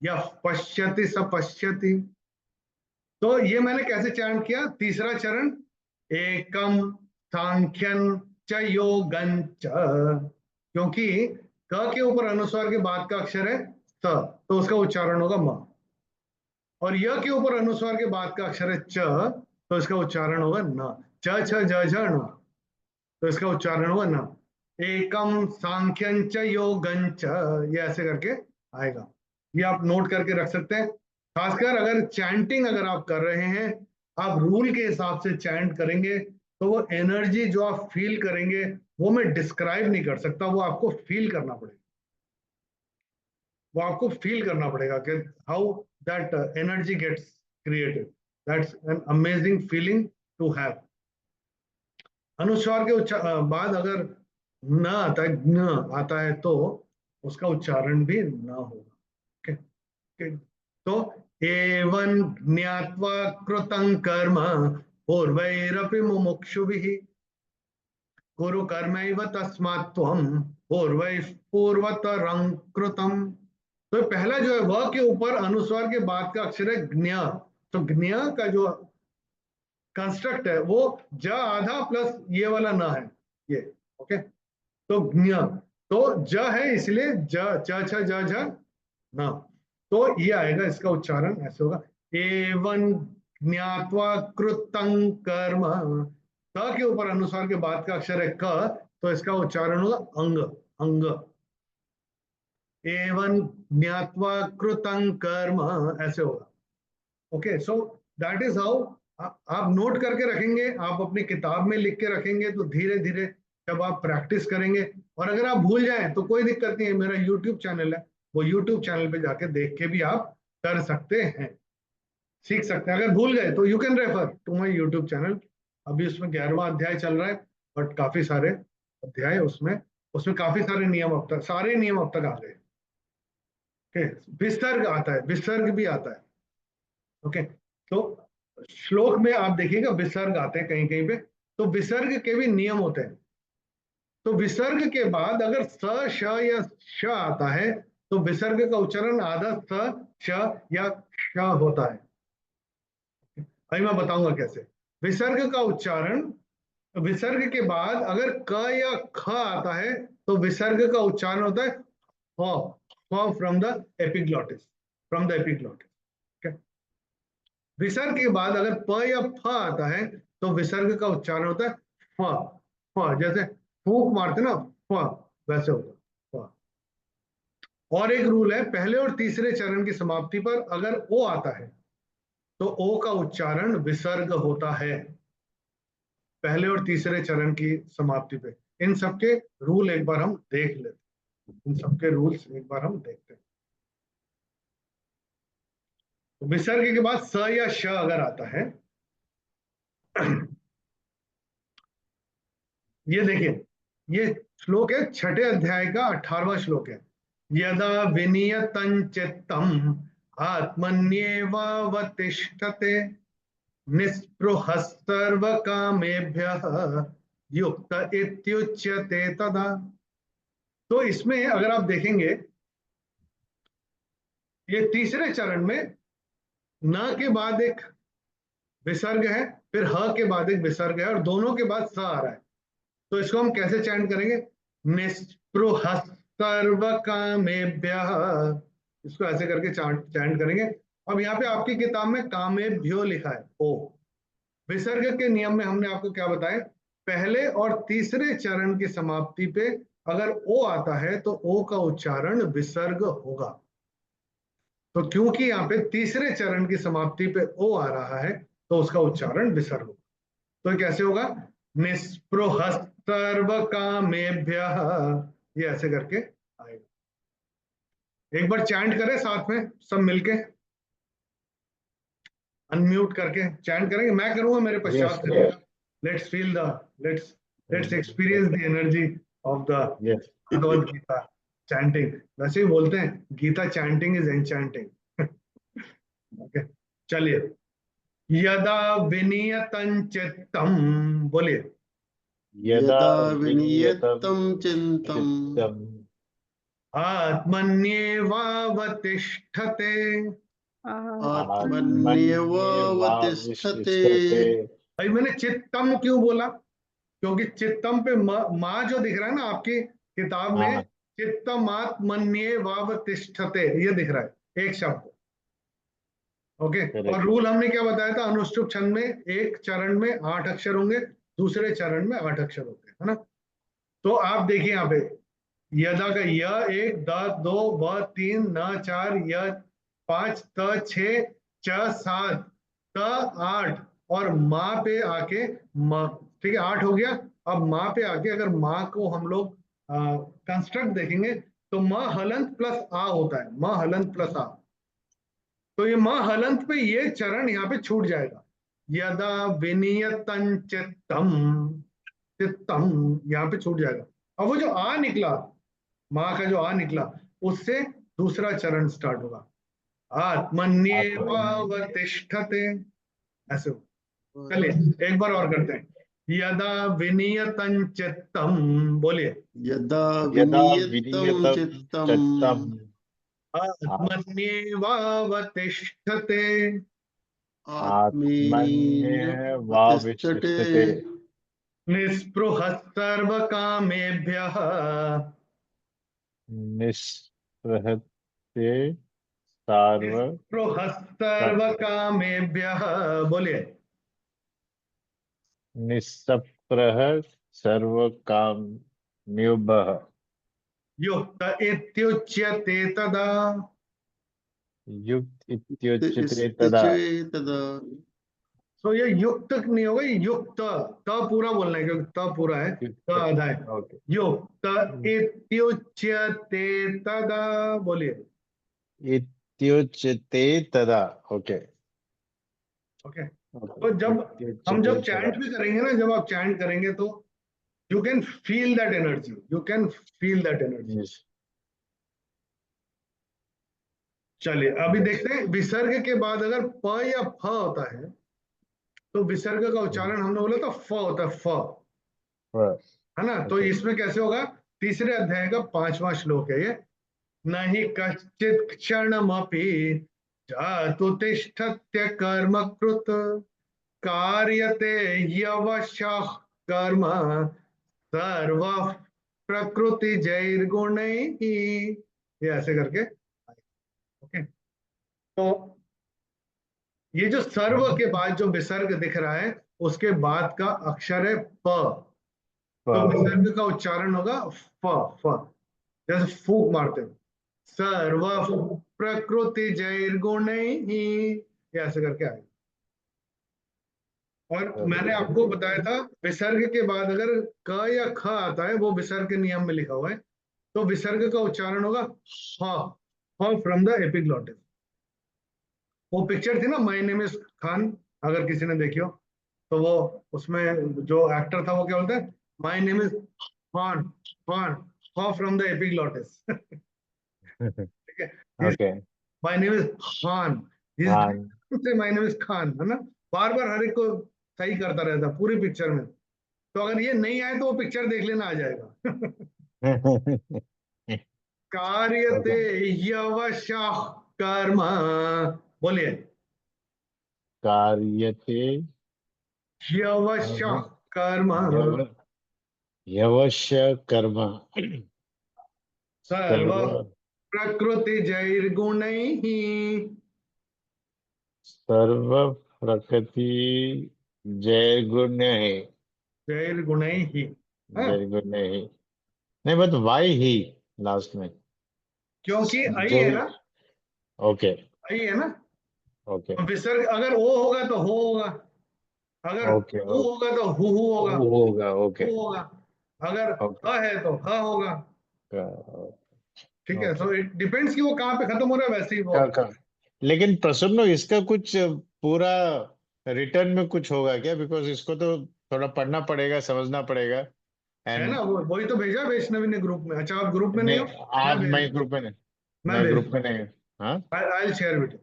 यः पश्यति स पश्यति। तो ये मैंने कैसे चैंट किया? तीसरा चरण, एकम सांख्यं च योगं च, क्योंकि क के ऊपर अनुस्वार के बाद का अक्षर है स, तो उसका उच्चारण होगा म, और य के ऊपर अनुस्वार के बाद का अक्षर है च, तो इसका उच्चारण होगा न। च छ ज झ न, तो इसका उच्चारण होगा न। एकम सांख्यं च योगं च, ये ऐसे करके आएगा। ये आप नोट करके रख सकते हैं। खासकर अगर चैंटिंग अगर आप कर रहे हैं, आप रूल के हिसाब से चैंट करेंगे तो वो एनर्जी जो आप फील करेंगे वो मैं डिस्क्राइब नहीं कर सकता, वो आपको फील करना पड़ेगा। वो आपको फील करना पड़ेगा कि how that energy gets created. That's an amazing feeling to have. अनुस्वार के बाद अगर न आता है, न आता है, तो उसका उच्चारण भी न होगा। तो एवं ज्ञात्वा कृतं कर्म पूर्वैरपि मुमुक्षुभिः कुरु कर्मैव तस्मात् त्वं पूर्वैः पूर्वतरं कृतं। तो पहला जो है व के ऊपर अनुस्वार के बाद का अक्षर है ज्ञ। तो ज्ञ का जो कंस्ट्रक्ट है वो ज आधा प्लस ये वाला न है, ये। ओके, तो ज्ञ, तो ज है इसलिए ज, च छ ज झ न, तो ये आएगा, इसका उच्चारण ऐसे होगा। एवं ज्ञात्वा कृतं कर्म, क के ऊपर अनुस्वार के बाद का अक्षर है क, तो इसका उच्चारण होगा अंग, अंग। एवं ज्ञात्वा कृतं कर्म, ऐसे होगा। Okay, so that is how आप नोट करके रखेंगे, आप अपनी किताब में लिख के रखेंगे, तो धीरे धीरे जब आप प्रैक्टिस करेंगे, और अगर आप भूल जाएं तो कोई दिक्कत नहीं है, मेरा यूट्यूब चैनल है, वो यूट्यूब चैनल पे जाके देख के भी आप कर सकते हैं, सीख सकते हैं। अगर भूल गए तो you can refer to my YouTube channel. अभी उसमें 11वां अध्याय चल रहा है, बट काफी सारे अध्याय उसमें उसमें काफी सारे नियम अब तक, सारे नियम अब तक आ गए। ओके, विसर्ग आता है, विसर्ग भी आता है। ओके, तो श्लोक में आप देखिएगा विसर्ग आते हैं कहीं कहीं पे, तो विसर्ग के भी नियम होते हैं। तो विसर्ग के बाद अगर स श या श आता है तो विसर्ग का उच्चारण आधा स श या श होता है। अभी मैं बताऊंगा कैसे। विसर्ग का उच्चारण, विसर्ग के बाद अगर क या ख आता है तो विसर्ग का उच्चारण होता है फ, from the epiglottis, from the epiglottis. विसर्ग के बाद अगर प या फ आता है तो विसर्ग का उच्चारण होता है फ, फ जैसे फूंक मारते ना फ, वैसे होता है फ। और एक रूल है, पहले और तीसरे चरण की समाप्ति पर अगर ओ आता है तो ओ का उच्चारण विसर्ग होता है, पहले और तीसरे चरण की समाप्ति पे। इन सबके रूल एक बार हम देख लेते हैं, इन सबके रूल्स एक बार हम देखते हैं। तो विसर्ग के बाद स या श अगर आता है, ये देखिए, ये श्लोक है छठे अध्याय का 18वां श्लोक है। यदा विनियतं चित्तम् आत्मन्येवावतिष्ठते निःस्पृहः सर्वकामेभ्यः युक्त इत्युच्यते तदा। तो इसमें अगर आप देखेंगे, ये तीसरे चरण में न के बाद एक विसर्ग है, फिर ह के बाद एक विसर्ग है और दोनों के बाद स आ रहा है। तो इसको हम कैसे चैंट करेंगे? निःस्पृहः सर्वकामेभ्यः, इसको ऐसे करके चैंट करेंगे। अब यहाँ पे आपकी किताब में कामेभ्यो लिखा है ओ। विसर्ग के नियम में हमने आपको क्या बताया, पहले और तीसरे चरण की समाप्ति पे अगर ओ आता है तो ओ का उच्चारण विसर्ग होगा। तो क्योंकि यहाँ पे तीसरे चरण की समाप्ति पे ओ आ रहा है तो उसका उच्चारण विसर्ग होगा। तो कैसे होगा? निःस्पृहः सर्वकामेभ्यः, ये ऐसे करके आएगा। एक बार चैंट करें साथ में सब मिलके, अनम्यूट करके चैंट करेंगे, मैं करूंगा मेरे पश्चात करिएगा। Let's feel the, let's experience the energy of the Bhagavad Gita chanting. वैसे ही बोलते हैं Gita chanting is enchanting. Okay, चलिए। यदा विनियतं चित्तम, बोलिए। यदा विनियतं चित्तम् आत्मन्येवावतिष्ठते। आत्मन्येवावतिष्ठते। भाई मैंने चित्तम क्यों बोला? क्योंकि चित्तम पे माँ जो दिख रहा है ना आपकी किताब में, चित्तमात्मन्येवावतिष्ठते ये दिख रहा है एक शब्द। ओके, और रूल हमने क्या बताया था? अनुष्टुप छंद में एक चरण में 8 अक्षर होंगे, दूसरे चरण में 8 अक्षर होते हैं, है ना? तो आप देखिए यहाँ पे यदा का य 1, द 2, ब 3, न 4, य 5, त 6, च 7, त 8 और माँ पे आके म, ठीक है 8 हो गया। अब माँ पे आके अगर माँ को हम लोग कंस्ट्रक्ट देखेंगे तो म हलंत प्लस आ होता है, म हलंत प्लस आ। तो ये म हलंत पे ये चरण यहाँ पे छूट जाएगा। यदा विनियतं चित्तम, चित्तम यहाँ पे छूट जाएगा। अब वो जो आ निकला, माँ का जो आ निकला, उससे दूसरा चरण स्टार्ट होगा, आत्मन्येवावतिष्ठते, ऐसे हो। चलिए एक बार और करते हैं। यदा विनियतं चित्तम, बोलिए। यदा विनियतं चित्तम् आत्मन्येवावतिष्ठते आत्मन्येवावतिष्ठते। निःस्पृहः सर्वकामेभ्यः निःस्पृहते सर्व निःस्पृहः सर्वकामेभ्यः, बोलिए। निःस्पृह सर्वकाम्युभः युक्त इत्युच्यते तदा। युक्त इत्युच्यते तदा। तदा। तो ये युक्त नहीं होगा, ये युक्त, त पूरा बोलना है क्योंकि त पूरा है, त आधा है। ओके, युक्त इत्युच्यते तदा, बोलिए। इत्युच्यते तदा। ओके ओके, तो जब हम जब चैंट भी करेंगे ना, जब आप चैंट करेंगे तो you can feel that energy, you can feel that energy. चलिए अभी देखते हैं विसर्ग के बाद अगर प या फ होता है तो विसर्ग का उच्चारण हमने बोला था फ होता है, फ, है ना। तो Okay. इसमें कैसे होगा? तीसरे अध्याय का 5वां श्लोक है ये। नहि कश्चित् क्षणमपि जातु तिष्ठत्य कर्म कृत कार्यते यवशः कर्म सर्व प्रकृति जैर्गुणैः। ये ऐसे करके, ओके। तो ये जो सर्व के बाद जो विसर्ग दिख रहा है उसके बाद का अक्षर है प, तो विसर्ग का उच्चारण होगा फ, फ, जैसे फूक मारते हो, सर्व प्रकृति जैर्गुणैः, ये ऐसे करके आएगा। और मैंने आपको बताया था विसर्ग के बाद अगर क या ख आता है, वो विसर्ग के नियम में लिखा हुआ है, तो विसर्ग का उच्चारण होगा ह फ्रॉम द एपिग्लॉटिस। वो पिक्चर थी ना माय नेम इज खान, अगर किसी ने देखी हो तो वो उसमें जो एक्टर था वो क्या बोलते हैं, my name is Khan, Khan, ह फ्रॉम द एपिग्लॉटिस। ठीक है, Okay. My name is Khan, Khan. My name is Khan, है ना। बार बार हर एक को सही करता रहता पूरी पिक्चर में। तो अगर ये नहीं आए तो वो पिक्चर देख लेना, आ जाएगा। कार्यते यवशः कर्म, बोलिए, कार्यते यवशः कर्म यव यवश्य कर्म सर्व सर्व प्रकृति जैर्गुणैः, सर्व प्रकृति जैर्गुण्य है, जैर्गुणैः, हाँ? जैर्गुण्य है। नहीं, बट वाई ही लास्ट में? क्योंकि आई है जय। ना, ओके, आई है ना। ओके, विसर्ग अगर ओ होगा तो हो होगा, अगर ओके, हु होगा तो हु होगा, होगा। ओके, हु होगा, अगर ओके, ह है तो ह होगा। ठीक है, ओके। सो इट डिपेंड्स कि वो कहाँ पे खत्म हो रहा है, वैसे ही वो। लेकिन प्रसन्न, इसका कुछ पूरा रिटर्न में कुछ होगा क्या? बिकॉज इसको तो थोड़ा पढ़ना पड़ेगा, समझना पड़ेगा। है एंड ना, वो वही तो भेजा वैष्णवी ने ग्रुप में। अच्छा आप ग्रुप में नहीं हो, नहीं, आप मैं मैं भेज, ग्रुप में नहीं, मैं मैं ग्रुप भेज, में नहीं हूँ। हाँ, आई शेयर विद,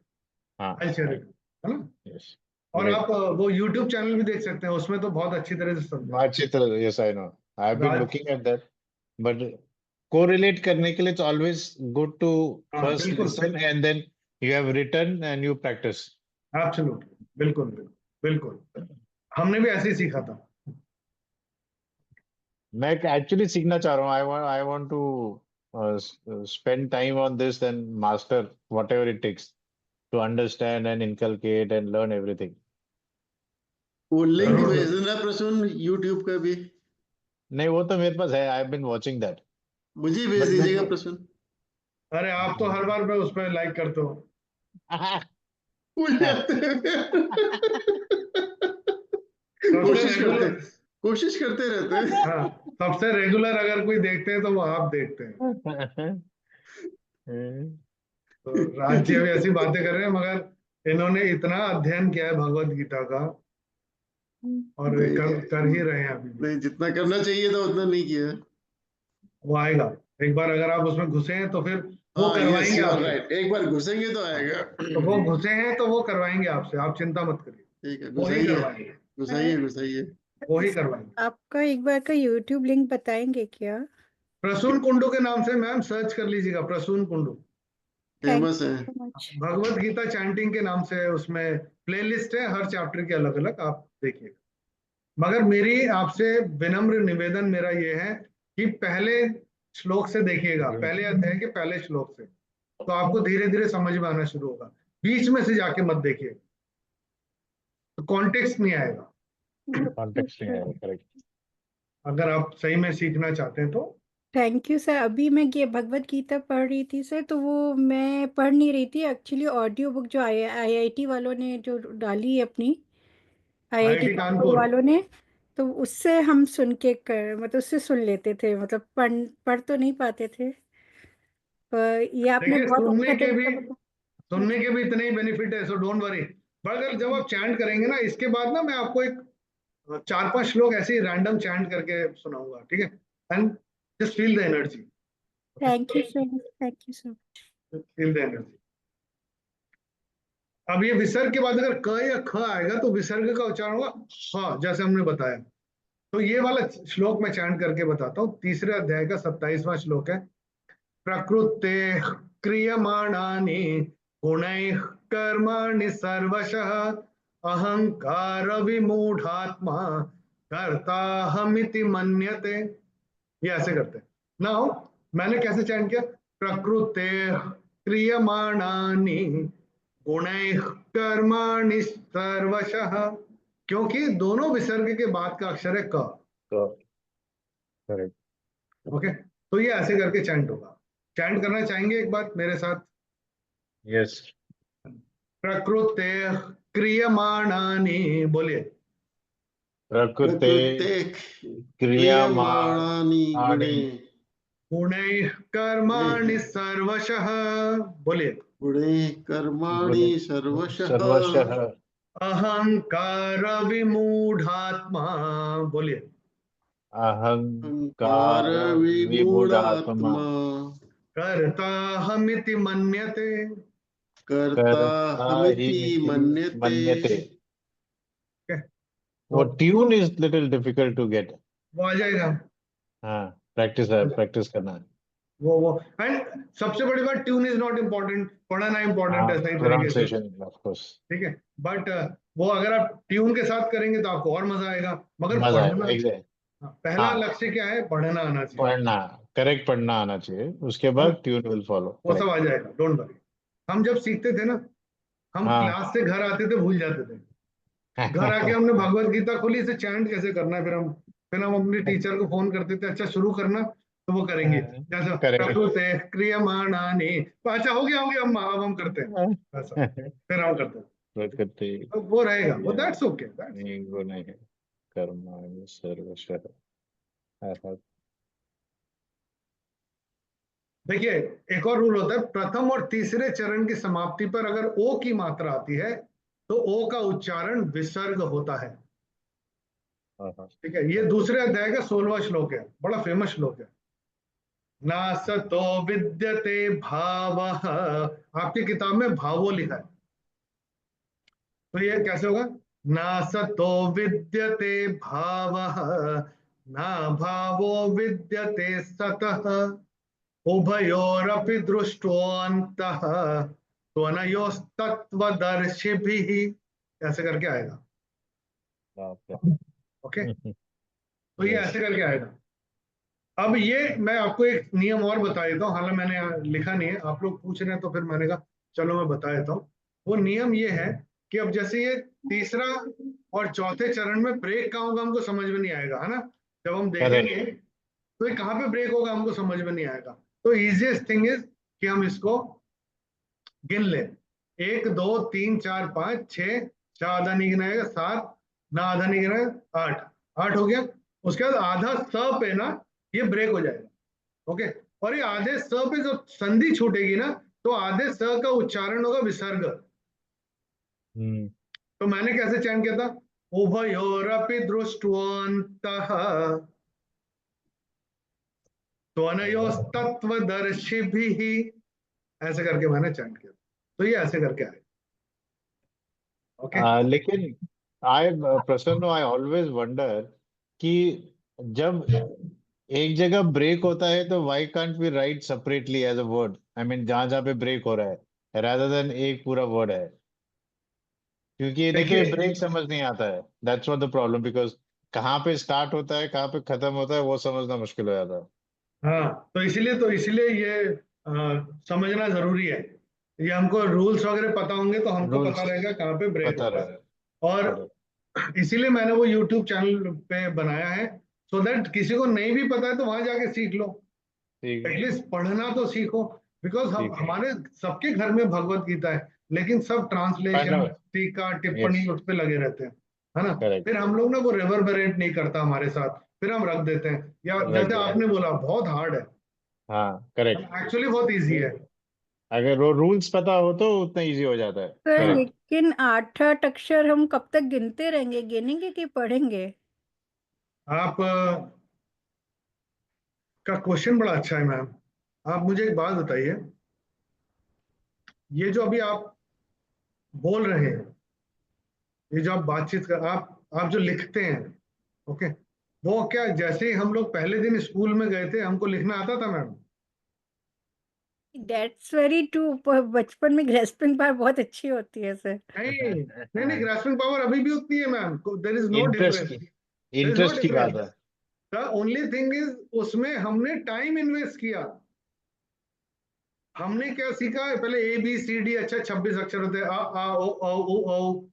हाँ, आई शेयर इट, है ना। यस, और ग्रेट। आप वो YouTube चैनल भी देख सकते हैं, उसमें तो बहुत अच्छी तरह से समझा है। अच्छी तरह, yes I know, I have been Raj, looking at that, but correlate करने के लिए तो ऑलवेज गुड टू हाँ फर्स्ट बिल्कुल, listen and then you have written and you practice. Absolutely, बिल्कुल बिल्कुल बिल्कुल, हमने भी ऐसे ही सीखा था। मैं एक्चुअली सीखना चाह रहा हूँ। I want to spend time on this and master whatever it takes to understand and inculcate and learn everything. वो लिंक जरूर भेज जरूर। देना प्रसून यूट्यूब का भी, नहीं, वो तो मेरे पास है, I have been watching that, मुझे भेज बट दीजिएगा प्रसून। अरे आप तो हर बार पे उस पर लाइक करते हो। भूल जाते हैं। सबसे रेगुलर, कोशिश करते रहते हैं। हाँ, सबसे रेगुलर अगर कोई देखते हैं तो वो आप देखते हैं। तो राज जी अभी ऐसी बातें कर रहे हैं, मगर इन्होंने इतना अध्ययन किया है भगवत गीता का, और नहीं, कर ही रहे हैं अभी भी। नहीं, जितना करना चाहिए था उतना नहीं किया। वो आएगा एक बार, अगर आप उसमें घुसे हैं तो फिर वो हाँ, यस करवाएंगे यू आर आपसे। राइट, एक बार घुसेंगे तो आएगा। तो वो घुसे हैं तो वो करवाएंगे आपसे, आप चिंता मत करिए, ठीक है, वो ही घुसाइए करवाएंगे, घुसाइए घुसाइए। वो ही करवाएंगे। आपका एक बार का यूट्यूब लिंक बताएंगे क्या? प्रसून कुंडू के नाम से मैम सर्च कर लीजिएगा, प्रसून कुंडू, थैंक फेमस है। You so much. Bhagavad Gita chanting के नाम से उसमें प्लेलिस्ट है, हर चैप्टर के अलग अलग, आप देखिए। मगर मेरी आपसे विनम्र निवेदन मेरा ये है कि पहले श्लोक से देखिएगा, पहले अध्याय के पहले श्लोक से, तो आपको धीरे धीरे समझ में आना शुरू होगा। बीच में से जाके मत देखिए, तो कॉन्टेक्स्ट नहीं आएगा। कॉन्टेक्स्ट नहीं है, करेक्ट। अगर आप सही में सीखना चाहते हैं तो। Thank you sir. अभी मैं ये भगवत गीता पढ़ रही थी सर, तो वो मैं पढ़ नहीं रही थी एक्चुअली, ऑडियो बुक जो आईआईटी वालों ने जो डाली है अपनी, आईआईटी IIT कानपुर कानपुर, वालों ने, तो उससे हम सुन के मतलब उससे सुन लेते थे, मतलब पढ़ तो नहीं पाते थे, पर ये आपने देखिए बहुत अच्छा तरीका बताया। सुनने के भी इतने ही बेनिफिट है, सो डोंट वरी। बट अगर जब आप चैंट करेंगे ना, इसके बाद ना मैं आपको एक 4-5 श्लोक ऐसे ही रैंडम चैंट करके सुनाऊंगा, ठीक है, and just feel the energy, thank you so much, thank you so much. Feel the energy. अब ये विसर्ग के बाद अगर क या ख आएगा तो विसर्ग का उच्चारण होगा ख, जैसे हमने बताया। तो ये वाला श्लोक मैं चैंट करके बताता हूँ। तीसरे अध्याय का 27वां श्लोक है। प्रकृते क्रियमाणानि गुणैः कर्माणि सर्वशः अहंकार विमूढ़ात्मा कर्ताहमिति मन्यते। ये ऐसे करते हैं। नाउ मैंने कैसे चैंट किया? प्रकृते क्रियमाणानि गुणैः कर्माणि सर्वशः, क्योंकि दोनों विसर्ग के बाद का अक्षर है क। करेक्ट। ओके, तो ये ऐसे करके चैंट होगा। चैंट करना चाहेंगे एक बार मेरे साथ? यस। प्रकृते क्रियमाणानि, बोलिए। प्रकृते प्रकृते क्रियमाणानि क्रियमाणानि गुणे गुणैः कर्माणि सर्वशः, बोलिए। गुणे कर्माणि सर्वशः सर्वशः अहंकार विमूढ़ात्मा, बोलिए। अहंकार अहंकार विमूढ़ात्मा विमूढ़ात्मा कर्ताहमिति मन्यते। कर्ता हमिति मन्यते। मन्यते। वो tune is little difficult to get. वो आ जाएगा। हाँ, प्रैक्टिस करना है। वो एंड सबसे बड़ी बात, ट्यून इज नॉट इम्पोर्टेंट, पढ़ना इंपॉर्टेंट है सही तरीके से, प्रोनाउंसिएशन ऑफ कोर्स। ठीक है। बट वो अगर आप ट्यून के साथ करेंगे तो आपको और मजा आएगा। मगर मजा आएगा। पढ़ना, एग्जैक्ट। पहला हाँ। लक्ष्य क्या है? पढ़ना आना चाहिए। पढ़ना, करेक्ट पढ़ना आना चाहिए, उसके बाद ट्यून विल फॉलो। वो सब आ जाएगा, डोंट वरी। हम जब सीखते थे ना, हम हाँ। क्लास से घर आते थे, भूल जाते थे। घर आके हमने भगवत गीता खोली, इसे चैंट कैसे करना है, फिर हम अपने टीचर को फोन करते थे, अच्छा शुरू करना, तो वो करेंगे। जैसे Correct. प्रकृते क्रियमाणानि, तो अच्छा हो गया अब हम करते हैं ऐसा, फिर हम करते हैं, प्रकृति तो वो रहेगा, वो दैट्स ओके। गुणैः कर्माणि सर्वशः। देखिए, एक और रूल होता है, प्रथम और तीसरे चरण की समाप्ति पर अगर ओ की मात्रा आती है तो ओ का उच्चारण विसर्ग होता है। ठीक है, ये दूसरे अध्याय का 16वां श्लोक है, बड़ा फेमस श्लोक है। नासतो विद्यते भावः, आपकी किताब में भावो लिखा है, तो ये कैसे होगा? नासतो विद्यते भावः ना भावो विद्यते सतः उभयोरपि दृष्टोऽन्तः त्वनयोस्तत्त्वदर्शिभिः, ऐसे करके आएगा। ओके, तो ये ऐसे करके आएगा। अब ये मैं आपको एक नियम और बता देता हूँ, हालांकि मैंने यहाँ लिखा नहीं है, आप लोग पूछ रहे हैं तो फिर मैंने कहा चलो मैं बता देता हूँ। वो नियम ये है कि अब जैसे ये तीसरा और चौथे चरण में ब्रेक कहाँ होगा हमको समझ में नहीं आएगा, है ना? जब हम देखेंगे तो ये कहाँ पे ब्रेक होगा हमको समझ में नहीं आएगा। तो इजिएस्ट थिंग इज कि हम इसको गिन लें, 1 2 3 4 5 6, 6 आधा नहीं गिनाएगा, 7 ना आधा नहीं गिनाएगा, 8 हो गया। उसके बाद आधा स पे ना ये ब्रेक हो जाएगा। ओके, और ये आधे स पे जो संधि छूटेगी ना, तो आधे स का उच्चारण होगा विसर्ग। तो मैंने कैसे चयन किया था? उभयोरपि दृष्टवन्तः त्वनयोस्तत्त्वदर्शिभिः, ऐसे करके मैंने चयन किया। तो ये ऐसे करके आए। ओके, लेकिन प्रसन्न, आई ऑलवेज वंडर कि जब एक जगह ब्रेक होता है तो why can't we write separately as a word, I mean जहां जहां पे ब्रेक हो रहा है, rather देन एक पूरा वर्ड है। क्योंकि देखिए ब्रेक समझ नहीं आता है, that's what the problem, because कहाँ पे स्टार्ट होता है कहाँ पे खत्म होता है वो समझना मुश्किल हो जाता है। हाँ, तो इसलिए ये समझना जरूरी है। ये हमको रूल्स वगैरह पता होंगे तो हमको Rules पता रहेगा कहाँ पे ब्रेक पता होगा। रहे। और इसीलिए मैंने वो YouTube चैनल पे बनाया है, सो दैट किसी को नहीं भी पता है तो वहां जाके सीख लो, एटलीस्ट पढ़ना तो सीखो। बिकॉज हमारे सबके घर में भगवत गीता है, लेकिन सब ट्रांसलेशन, टीका टिप्पणी उस पे लगे रहते हैं, है ना? Correct. फिर हम लोग ना वो रिवर्बरेट नहीं करता हमारे साथ, फिर हम रख देते हैं, या जैसे आपने बोला बहुत हार्ड है। हाँ, करेक्ट। एक्चुअली बहुत इजी है। अगर वो रूल्स पता हो तो उतना इजी हो जाता है। Sir Correct. लेकिन 8 अक्षर हम कब तक गिनते रहेंगे, गिनेंगे कि पढ़ेंगे? आप का क्वेश्चन बड़ा अच्छा है मैम। आप मुझे एक बात बताइए, ये जो अभी आप बोल रहे हैं, ये जो आप बातचीत कर, आप जो लिखते हैं, ओके, वो क्या, जैसे ही हम लोग पहले दिन स्कूल में गए थे हमको लिखना आता था मैम? That's very true. बचपन में ग्रेस्पिंग पावर बहुत अच्छी होती है सर। नहीं नहीं, ग्रास्पिंग पावर अभी भी उतनी है ma'am, there is no interest difference, की इंटरेस्ट की बात है। द ओनली थिंग इज उसमें हमने टाइम इन्वेस्ट किया। हमने क्या सीखा है, पहले ए बी सी डी, अच्छा 26 अक्षर होते हैं, अ आ ओ औ उ औ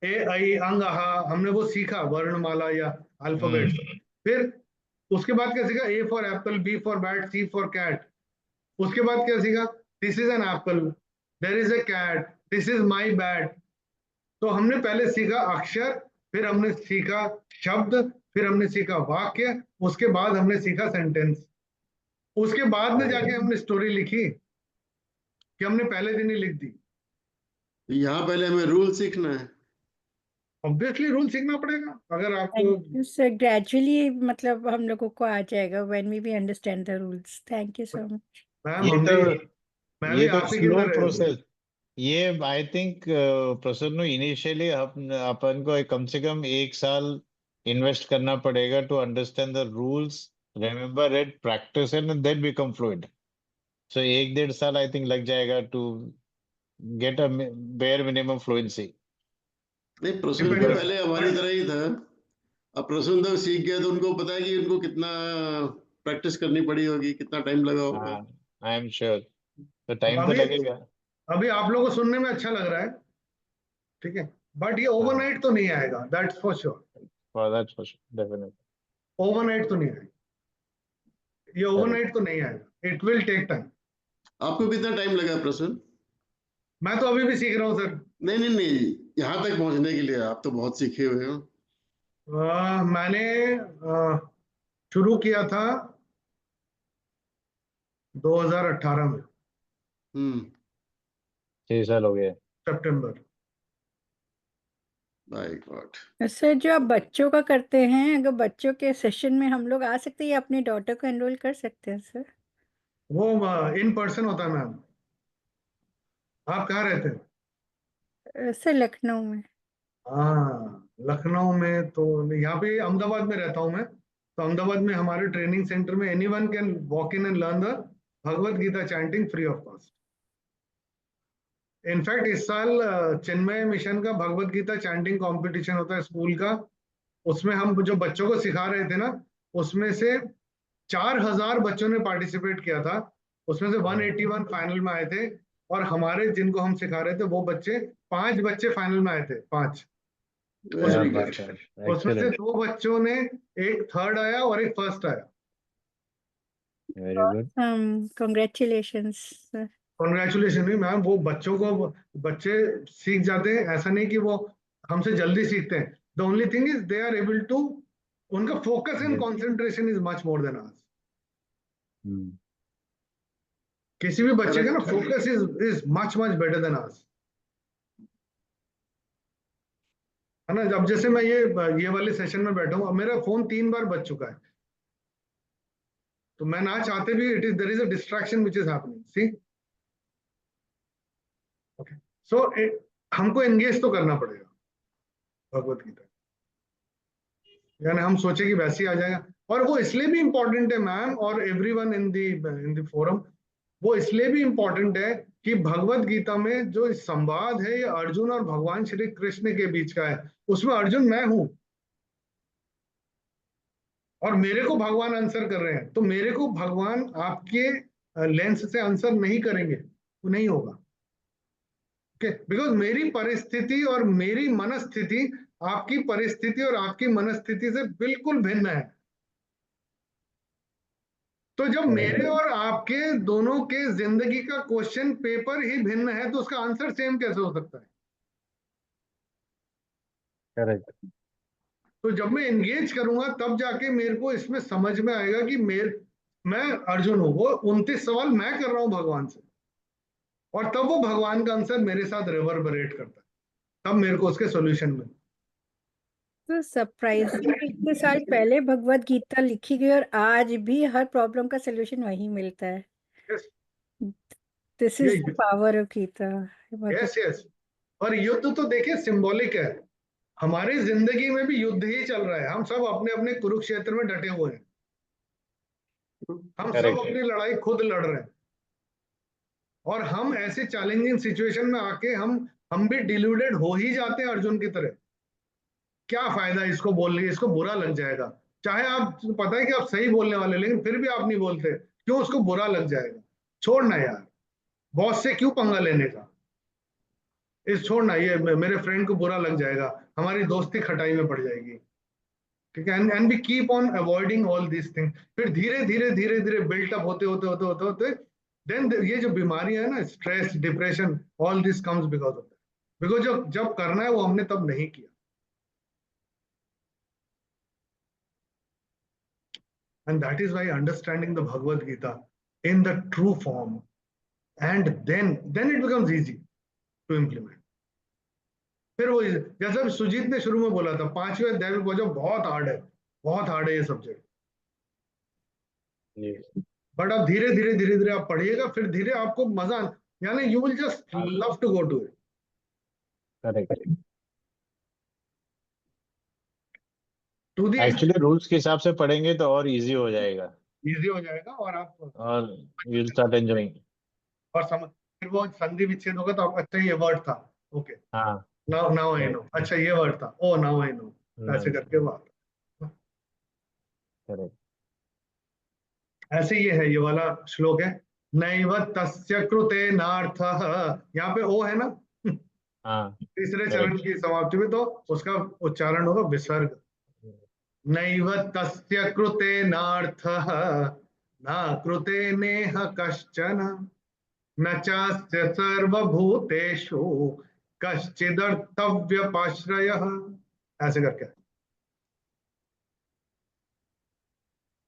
ए आई अंग आहा, हमने वो सीखा, वर्णमाला या अल्फाबेट। फिर उसके बाद क्या सीखा, A for apple, B for bat, C for cat. उसके बाद क्या सीखा, this is an apple, there is a cat, this is my bat. तो हमने पहले सीखा अक्षर, फिर हमने सीखा शब्द, फिर हमने सीखा वाक्य, उसके बाद हमने सीखा सेंटेंस। उसके बाद में जाके हमने स्टोरी लिखी, कि हमने पहले दिन ही लिख दी। यहाँ पहले हमें रूल सीखना है। ऑब्वियसली रूल सीखना पड़ेगा अगर आपको। Thank you sir. ग्रेजुअली मतलब हम लोगों को आ जाएगा when we understand the rules. Thank you so much. Ma'am ये हमने, मैं भी ये तो आप ही की स्लो तरह प्रोसेस। ये आई थिंक प्रसन्न, इनिशियली अपन को कम से कम 1 साल इन्वेस्ट करना पड़ेगा to understand the rules, remember it, practice and then become fluent. So 1-1.5 साल आई थिंक लग जाएगा to get a bare minimum fluency. नहीं, प्रसून तो पहले हमारी तरह ही था। अब प्रसून तो सीख गए तो उनको पता है कि उनको कितना प्रैक्टिस करनी पड़ी होगी, कितना टाइम लगा होगा। आई एम श्योर, तो टाइम तो अभी लगेगा। अभी आप लोगों को सुनने में अच्छा लग रहा है, ठीक है, बट ये ओवरनाइट तो नहीं आएगा, that's for sure. For that for definitely. Overnight तो नहीं आएगा, ये ओवरनाइट तो नहीं आएगा, इट विल टेक टाइम। आपको कितना टाइम लगा प्रसून? मैं तो अभी भी सीख रहा हूँ सर। नहीं नहीं नहीं, यहाँ तक पहुंचने के लिए आप तो बहुत सीखे हुए हो। मैंने शुरू किया था 2018 में, 6 साल हो गए। सितंबर। My God. सर जो आप बच्चों का करते हैं, अगर बच्चों के सेशन में हम लोग आ सकते हैं या अपनी डॉटर को एनरोल कर सकते हैं सर? वो इन पर्सन होता है मैम। आप कहाँ रहते हैं? सर लखनऊ में। हाँ, लखनऊ में तो यहाँ पे, अहमदाबाद में रहता हूँ मैं, तो अहमदाबाद में हमारे ट्रेनिंग सेंटर में anyone can walk in and learn the Bhagavad Gita chanting free of cost. In fact इस साल चिन्मय मिशन का भगवत गीता चैंटिंग कंपटीशन होता है स्कूल का, उसमें हम जो बच्चों को सिखा रहे थे ना, उसमें से 4000 बच्चों ने पार्टिसिपेट किया था, उसमें से 181 फाइनल में आए थे, और हमारे जिनको हम सिखा रहे थे वो बच्चे, 5 बच्चे फाइनल में आए थे, 5। वेरी बात गुड। है, उसमें से excellent, 2 बच्चों ने, एक थर्ड आया और एक फर्स्ट आया। very good. Congratulations sir. Congratulation नहीं मैम, वो बच्चों को, बच्चे सीख जाते हैं, ऐसा नहीं कि वो हमसे जल्दी सीखते हैं। The only thing is they are able to, उनका focus and Yes. Concentration is much more than ours. Hmm. किसी भी बच्चे का ना Correct. Focus is much much better than ours, है ना। अब जैसे मैं ये वाले सेशन में बैठा हूँ, अब मेरा फोन 3 बार बज चुका है, तो मैं ना चाहते भी, it is, there is a distraction which is happening, see. Okay, so हमको एंगेज तो करना पड़ेगा भगवत गीता, यानी हम सोचे कि वैसे ही आ जाएगा। और वो इसलिए भी इंपॉर्टेंट है मैम, और एवरीवन इन द फोरम, वो इसलिए भी इंपॉर्टेंट है कि भगवत गीता में जो संवाद है, ये अर्जुन और भगवान श्री कृष्ण के बीच का है, उसमें अर्जुन मैं हूं, और मेरे को भगवान आंसर कर रहे हैं, तो मेरे को भगवान आपके लेंस से आंसर नहीं करेंगे, वो नहीं होगा। ओके, बिकॉज मेरी परिस्थिति और मेरी मनस्थिति आपकी परिस्थिति और आपकी मनस्थिति से बिल्कुल भिन्न है। तो जब मेरे और आपके दोनों के जिंदगी का क्वेश्चन पेपर ही भिन्न है, तो उसका आंसर सेम कैसे हो सकता है? Correct. तो जब मैं एंगेज करूंगा तब जाके मेरे को इसमें समझ में आएगा कि मैं अर्जुन हूं, वो 29 सवाल मैं कर रहा हूं भगवान से, और तब वो भगवान का आंसर मेरे साथ रिवर्बरेट करता है, तब मेरे को उसके सॉल्यूशन में। तो सरप्राइजिंग, इतने साल पहले भगवत गीता लिखी गई और आज भी हर प्रॉब्लम का सलूशन वही मिलता है। Yes this is the power of Gita. Yes yes, और युद्ध तो देखिए सिंबॉलिक है, हमारी जिंदगी में भी युद्ध ही चल रहा है, हम सब अपने अपने कुरुक्षेत्र में डटे हुए हैं, हम सब Correct. अपनी लड़ाई खुद लड़ रहे हैं, और हम ऐसे चैलेंजिंग सिचुएशन में आके हम भी डिल्यूडेड हो ही जाते हैं अर्जुन की तरह। क्या फायदा इसको बोलने, इसको बुरा लग जाएगा, चाहे आप पता है कि आप सही बोलने वाले, लेकिन फिर भी आप नहीं बोलते, क्यों? उसको बुरा लग जाएगा। छोड़ना यार, बॉस से क्यों पंगा लेने का, इस छोड़ना, ये मेरे फ्रेंड को बुरा लग जाएगा, हमारी दोस्ती खटाई में पड़ जाएगी, ठीक है। And we keep on avoiding all this thing, फिर धीरे धीरे धीरे धीरे बिल्टअप होते होते होते होते होते देन ये जो बीमारी है ना, stress, depression, all this comes because of that, because जब करना है वो हमने तब नहीं किया। And that is why understanding the Bhagavad Gita in the true form, and then it becomes easy to implement. फिर वो जैसा सुजीत ने शुरू में बोला था, 5वें अध्याय में पहुंचो, बहुत हार्ड है, बहुत हार्ड है ये सब्जेक्ट, बट आप धीरे धीरे धीरे धीरे आप पढ़िएगा, फिर धीरे आपको मजा, यानी you will just love to go to it. Correct. To the Actually rules के हिसाब से पढ़ेंगे तो और easy हो जाएगा, इजी हो जाएगा, और आप और you'll start enjoying. और समझ, फिर वो संधि विच्छेद होगा तो आप, अच्छा ये वर्ड था, ओके, हाँ, नाउ आई नो, अच्छा ये वर्ड था, ओ नाउ आई नो, ऐसे करके बात। correct. ऐसे ये है, ये वाला श्लोक है, नैव तस्य कृते नार्थः, यहाँ पे ओ है ना, हाँ, तीसरे चरण की समाप्ति में, तो उसका उच्चारण होगा विसर्ग, नैव तस्य कृते नार्थः न कृते नेह कश्चन न चास्य सर्वभूतेषु कश्चिदर्थव्यपाश्रयः, ऐसे करके,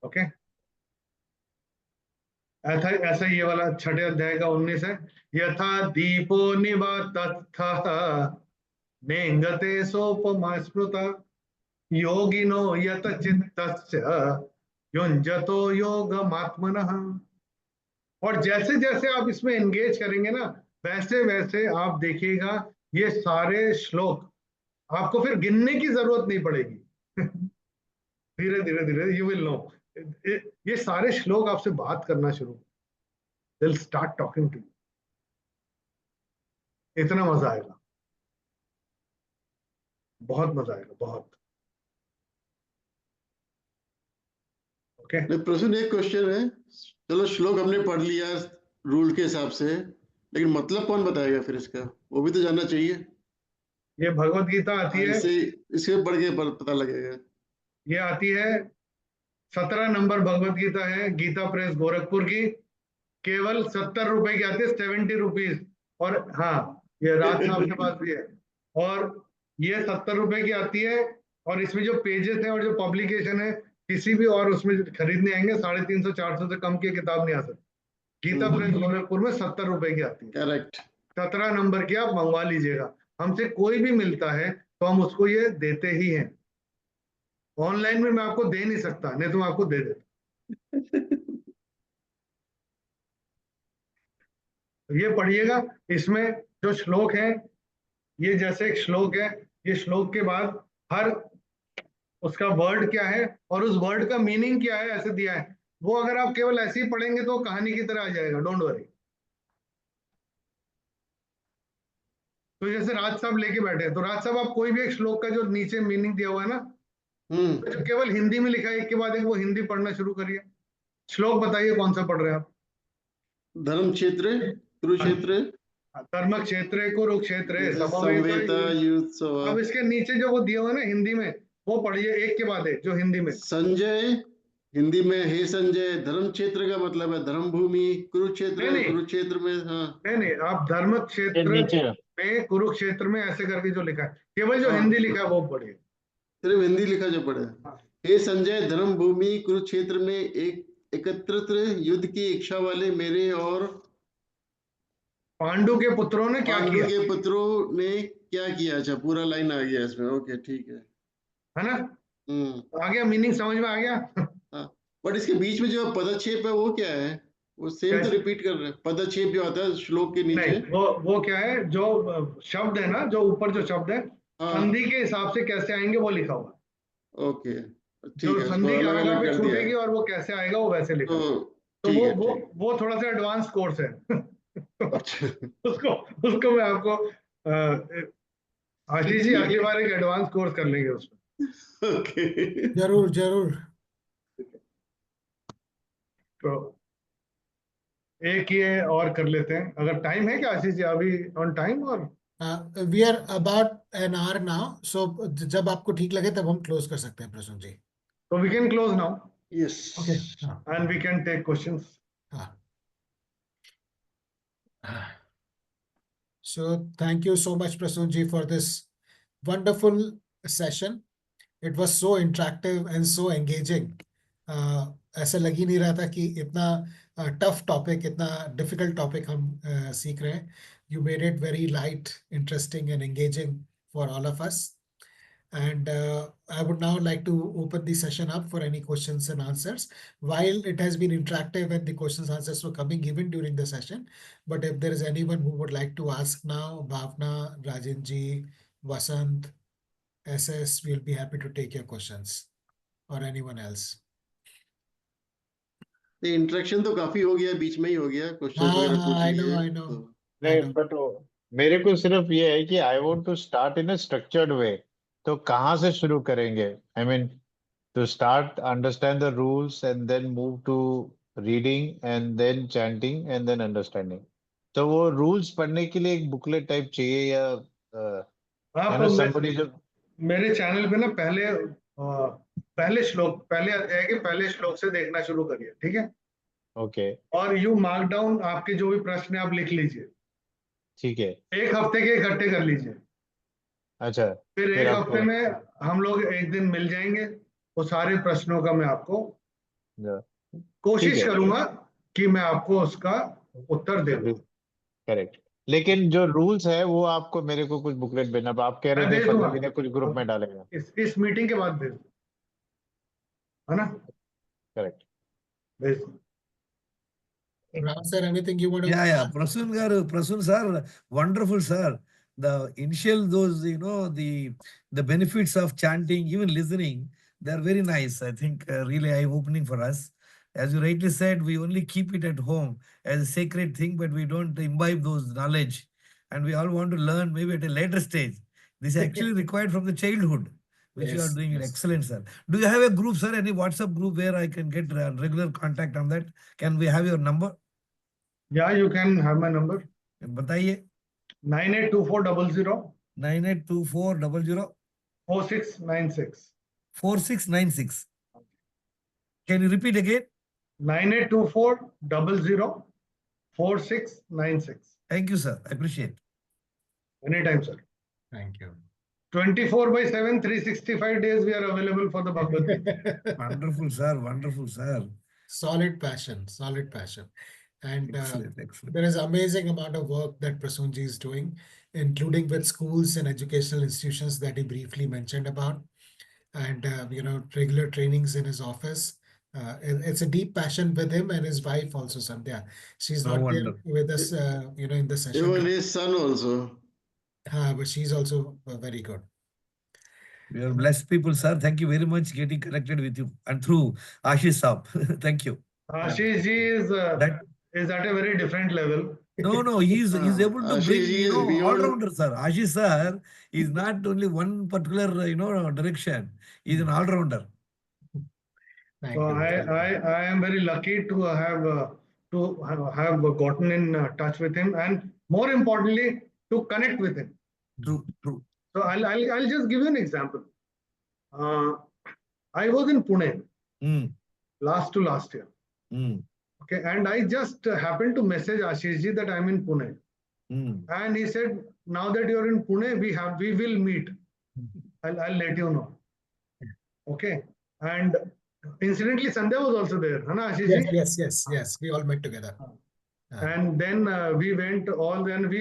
ओके। ऐसा ये वाला 6ठे अध्याय का 19 है, यथा दीपो निवातस्थः नेंगते सोपमा स्मृता योगिनो यत चित्तस्य युञ्जतो योगमात्मनः। और जैसे जैसे आप इसमें एंगेज करेंगे ना, वैसे वैसे आप देखिएगा ये सारे श्लोक आपको फिर गिनने की जरूरत नहीं पड़ेगी। धीरे धीरे धीरे यू विल नो, ये सारे श्लोक आपसे बात करना शुरू, they'll start talking to you, इतना मजा आएगा, बहुत मजा आएगा, बहुत। ओके, प्रश्न, एक क्वेश्चन है, चलो श्लोक हमने पढ़ लिया रूल के हिसाब से, लेकिन मतलब कौन बताएगा फिर इसका, वो भी तो जानना चाहिए। ये भगवत गीता आती है, इसके पढ़ के पता लगेगा। ये आती है 17 नंबर भगवत गीता है, गीता प्रेस गोरखपुर की, केवल 70 रुपए की आती है, 70 रुपीज। और हाँ, ये राज साहब के पास भी है, और ये 70 रुपए की आती है, और इसमें जो पेजेस हैं और जो पब्लिकेशन है, किसी भी और उसमें खरीदने आएंगे 350-400 से कम की किताब नहीं आ सकती। गीता प्रेस गोरखपुर में 70 रुपए की आती है, करेक्ट। 17 नंबर की आप मंगवा लीजिएगा, हमसे कोई भी मिलता है तो हम उसको ये देते ही हैं, ऑनलाइन में मैं आपको दे नहीं सकता, नहीं तो मैं आपको दे देता। ये पढ़िएगा, इसमें जो श्लोक है, ये जैसे एक श्लोक है, ये श्लोक के बाद हर उसका वर्ड क्या है और उस वर्ड का मीनिंग क्या है ऐसे दिया है, वो अगर आप केवल ऐसे ही पढ़ेंगे तो कहानी की तरह आ जाएगा, डोंट वरी। तो जैसे राज साहब लेके बैठे हैं, तो राज साहब आप कोई भी एक श्लोक का जो नीचे मीनिंग दिया हुआ है ना, तो जो केवल हिंदी में लिखा है, एक के बाद एक वो हिंदी पढ़ना शुरू करिए। श्लोक बताइए कौन सा पढ़ रहे हैं आप? धर्म क्षेत्र कुरुक्षेत्र, धर्म क्षेत्र कुरुक्षेत्र समवेत युत्सव। अब इसके नीचे जो वो दिया हुआ है ना हिंदी में, वो पढ़िए एक के बाद एक, जो हिंदी में। संजय, हिंदी में, हे संजय, धर्म क्षेत्र का मतलब है धर्म भूमि, कुरुक्षेत्र, कुरुक्षेत्र में, हाँ नहीं, आप धर्म क्षेत्र में कुरुक्षेत्र में ऐसे करके जो लिखा है, केवल जो हिंदी लिखा है वो पढ़िए, सिर्फ हिंदी लिखा जो पढ़े। हे संजय, धर्म भूमि कुरुक्षेत्र में एकत्रित युद्ध की इच्छा वाले मेरे और पांडु के पुत्रों ने क्या किया, के पुत्रों ने क्या किया। अच्छा, पूरा लाइन आ गया इसमें, ओके ठीक है ना? आ गया, मीनिंग समझ में आ गया। हाँ, बट इसके बीच में जो पदक्षेप है वो क्या है, वो सेम तो रिपीट कर रहे हैं, पदच्छेद जो आता है श्लोक के नीचे। नहीं, वो क्या है, जो शब्द है ना, जो ऊपर जो शब्द है, हाँ, संधि के हिसाब से कैसे आएंगे वो लिखा हुआ है। ओके, ठीक जो है, उसको संधि अलग कहाँ अलग पे कर दिया छूटेगी है। और वो कैसे आएगा वो वैसे लिखा है। तो तो ठीक है, वो ठीक। वो थोड़ा सा एडवांस कोर्स है। अच्छा, उसको उसको मैं आपको आशीष जी अगली बार एक एडवांस कोर्स कर लेंगे उसमें। ओके। जरूर जरूर। तो एक ये और कर लेते हैं, अगर टाइम है क्या आशीष जी, अभी ऑन टाइम? और we are about an hour now, so जब आपको ठीक लगे तब हम क्लोज कर सकते हैं प्रसून जी। तो we can close now yes. Okay. हाँ and we can take questions. हाँ। So thank you so much, Prasun ji, for this wonderful session. It was so interactive and so engaging. ऐसा लग ही नहीं रहा था कि इतना टफ टॉपिक, इतना डिफिकल्ट टॉपिक हम सीख रहे हैं. You made it very light, interesting and engaging for all of us. And I would now like to open the session up for any questions and answers. While it has been interactive and the questions and answers were coming even during the session, but if there is anyone who would like to ask now, Bhavna, Rajanji, Vasant, SS, we'll be happy to take your questions, or anyone else. Interaction तो काफी हो गया, बीच में ही हो गया, question हाँ वगैरह हाँ, पूछ I know, लिए I know. तो। नहीं, बट मेरे को सिर्फ ये है कि I want to start in a structured way. तो कहाँ से शुरू करेंगे? I mean to start understand the rules and then move to reading and then chanting and then understanding. तो वो रूल्स पढ़ने के लिए एक बुकलेट टाइप चाहिए या आप somebody जो मेरे चैनल पे ना पहले श्लोक, पहले श्लोक से देखना शुरू करिए, ठीक है? ओके, और यू मार्क डाउन आपके जो भी प्रश्न है आप लिख लीजिए, ठीक है, एक हफ्ते के इकट्ठे कर लीजिए। अच्छा, फिर एक आपको हफ्ते में हम लोग एक दिन मिल जाएंगे, वो सारे प्रश्नों का मैं आपको कोशिश है। करूंगा कि मैं आपको उसका उत्तर दे दूं। करेक्ट. लेकिन जो रूल्स है वो आपको मेरे को कुछ बुकलेट भेजना, आप कह मैं रहे थे भेज दूंगा, पल्लवी ने कुछ ग्रुप में डालेगा. इस मीटिंग के बाद भेज दूं, है ना? करेक्ट. भेज दूं। Ram sir, anything you want to Yeah. add? Prasun sir, wonderful sir. The initial those, the benefits of chanting, even listening, they are very nice. I think really eye-opening for us. As you rightly said, we only keep it at home as a sacred thing, but we don't imbibe those knowledge. And we all want to learn maybe at a later stage. This is actually required from the childhood, which you are Yes, doing it yes. excellent, sir. Do you have a group, sir? Any WhatsApp group where I can get regular contact on that? Can we have your number? Yeah, you can have my number. बताइए. 982400 982400 4696. 4696. Can you repeat again? 982400 4696. Thank you, sir. I appreciate. Anytime, sir. Thank you. 24/7, 365 days we are available for the Bhagavad Gita. Wonderful, sir. Wonderful, sir. Solid passion, solid passion. And Excellent, excellent. there is amazing amount of work that Prasunji is doing, including with schools and educational institutions that he briefly mentioned about, and regular trainings in his office. It's a deep passion with him and his wife also, Sandhya. She's No not there wonder. with us, in the session, Even his son also. but she's also very good. We are blessed people, sir. Thank you very much getting connected with you and through Ashish Saab. Thank you. Ashish ji is at a very different level. No, he's able to Ashish bring, ji is beyond- all-rounder, sir. Ashish sir is not only one particular, direction. He's an all-rounder. Thank So you. I am very lucky to have gotten in touch with him, and more importantly to connect with him. True. So I'll just give you an example. I was in Pune last year. Okay, and I just happened to message Ashish ji that I'm in Pune, and he said, now that you're in Pune, we will meet. I'll let you know. Okay, and incidentally, Sandhya was also there, है ना, Ashish ji? Yes. We all met together. And then we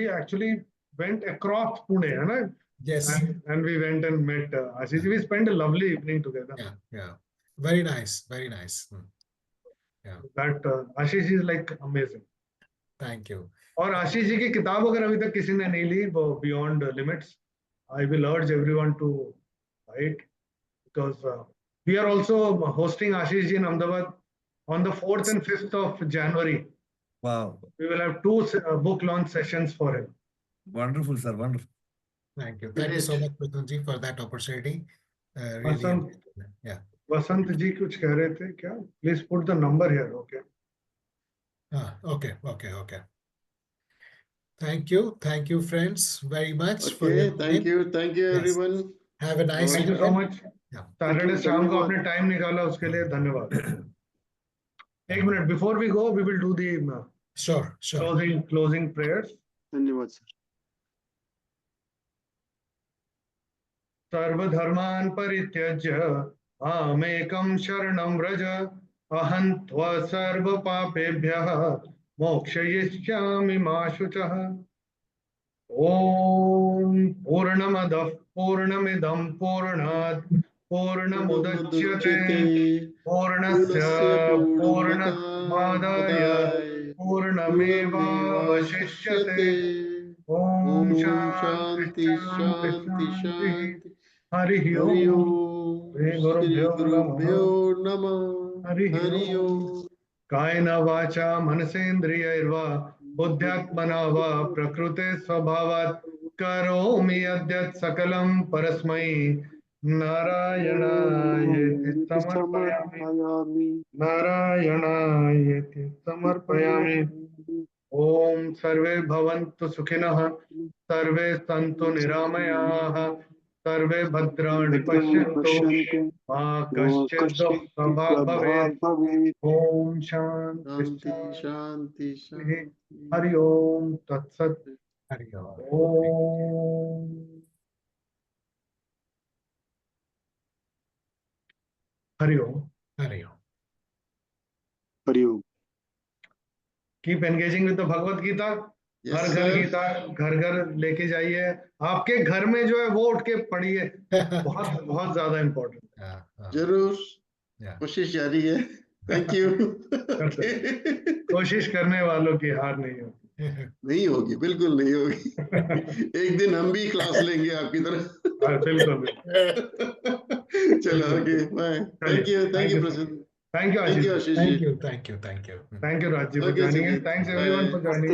actually went across Pune, है ना? Yes. And we went and met Ashish ji. We spent a lovely evening together. Yeah. Very nice. Very nice. Yeah. That Ashish ji is like amazing. Thank you. और आशीष जी की किताब अगर अभी तक किसी ने नहीं ली, वो Beyond Limits, I will urge everyone to buy it because we are also hosting Ashish ji in Ahmedabad on the 4th and 5th of January. Wow. We will have two book launch sessions for him. Wonderful, sir. Wonderful. Thank you. Thank you so Great. much, Prathun ji, for that opportunity. Really. Vasant, Yeah. वसंत जी कुछ कह रहे थे क्या? Please put the number here. Okay. Okay. Thank you, friends, very much for Okay, your thank time. you Yes. everyone. Have a nice Thank you so weekend. much. Yeah. Saturday you, शाम को धन्यवाद। आपने time निकाला उसके लिए धन्यवाद। एक minute, before we go we will do the Sure. closing prayers. धन्यवाद सर। सर्वधर्मान् परित्यज्य मामेकं शरणं व्रज, अहं त्वा सर्वपापेभ्यः मोक्षयिष्यामि मा शुचः। ॐ पूर्णमदः पूर्णमिदं पूर्णात् पूर्णमुदच्यते पूर्णस्य पूर्णमादाय पूर्णमेवावशिष्यते। ॐ शान्ति शान्ति शान्तिः। हरिः ओम्। श्री गुरुभ्यो नमः। हरिः ओम्। कायेन वाचा मनसेन्द्रियैर्वा बुद्ध्यात्मना वा प्रकृते स्वभावात् करोमि यद्यत् सकलं परस्मै नारायणायेति समर्पयामि। ॐ सर्वे भवन्तु सुखिनः, सर्वे सन्तु निरामयाः, सर्वे भद्राणि पश्यन्तु, मा कश्चित् दुःखभाग् भवेत्। ॐ शान्ति शांति शान्तिः। हरि ओम तत्सत्। Hari Om. Om Hari Om. Hari Om. Hari Om. Keep engaging with the Bhagavad Gita. Yes, घर घर sir. गीता घर घर लेके जाइए। आपके घर में जो है वो उठ के पढ़िए, बहुत बहुत ज्यादा इम्पोर्टेंट। जरूर, Yeah. कोशिश जारी है। Thank you. कोशिश करने वालों की हार नहीं होती। नहीं होगी, बिल्कुल नहीं होगी। एक दिन हम भी क्लास लेंगे आपकी तरह। हाँ, बिल्कुल। चलो okay bye. Thank you Prasann. Thank you Ashish. Ashish ji. Thank you. Thank you Raj ji for Okay, joining in. Sujit. Thanks everyone Bye. For joining.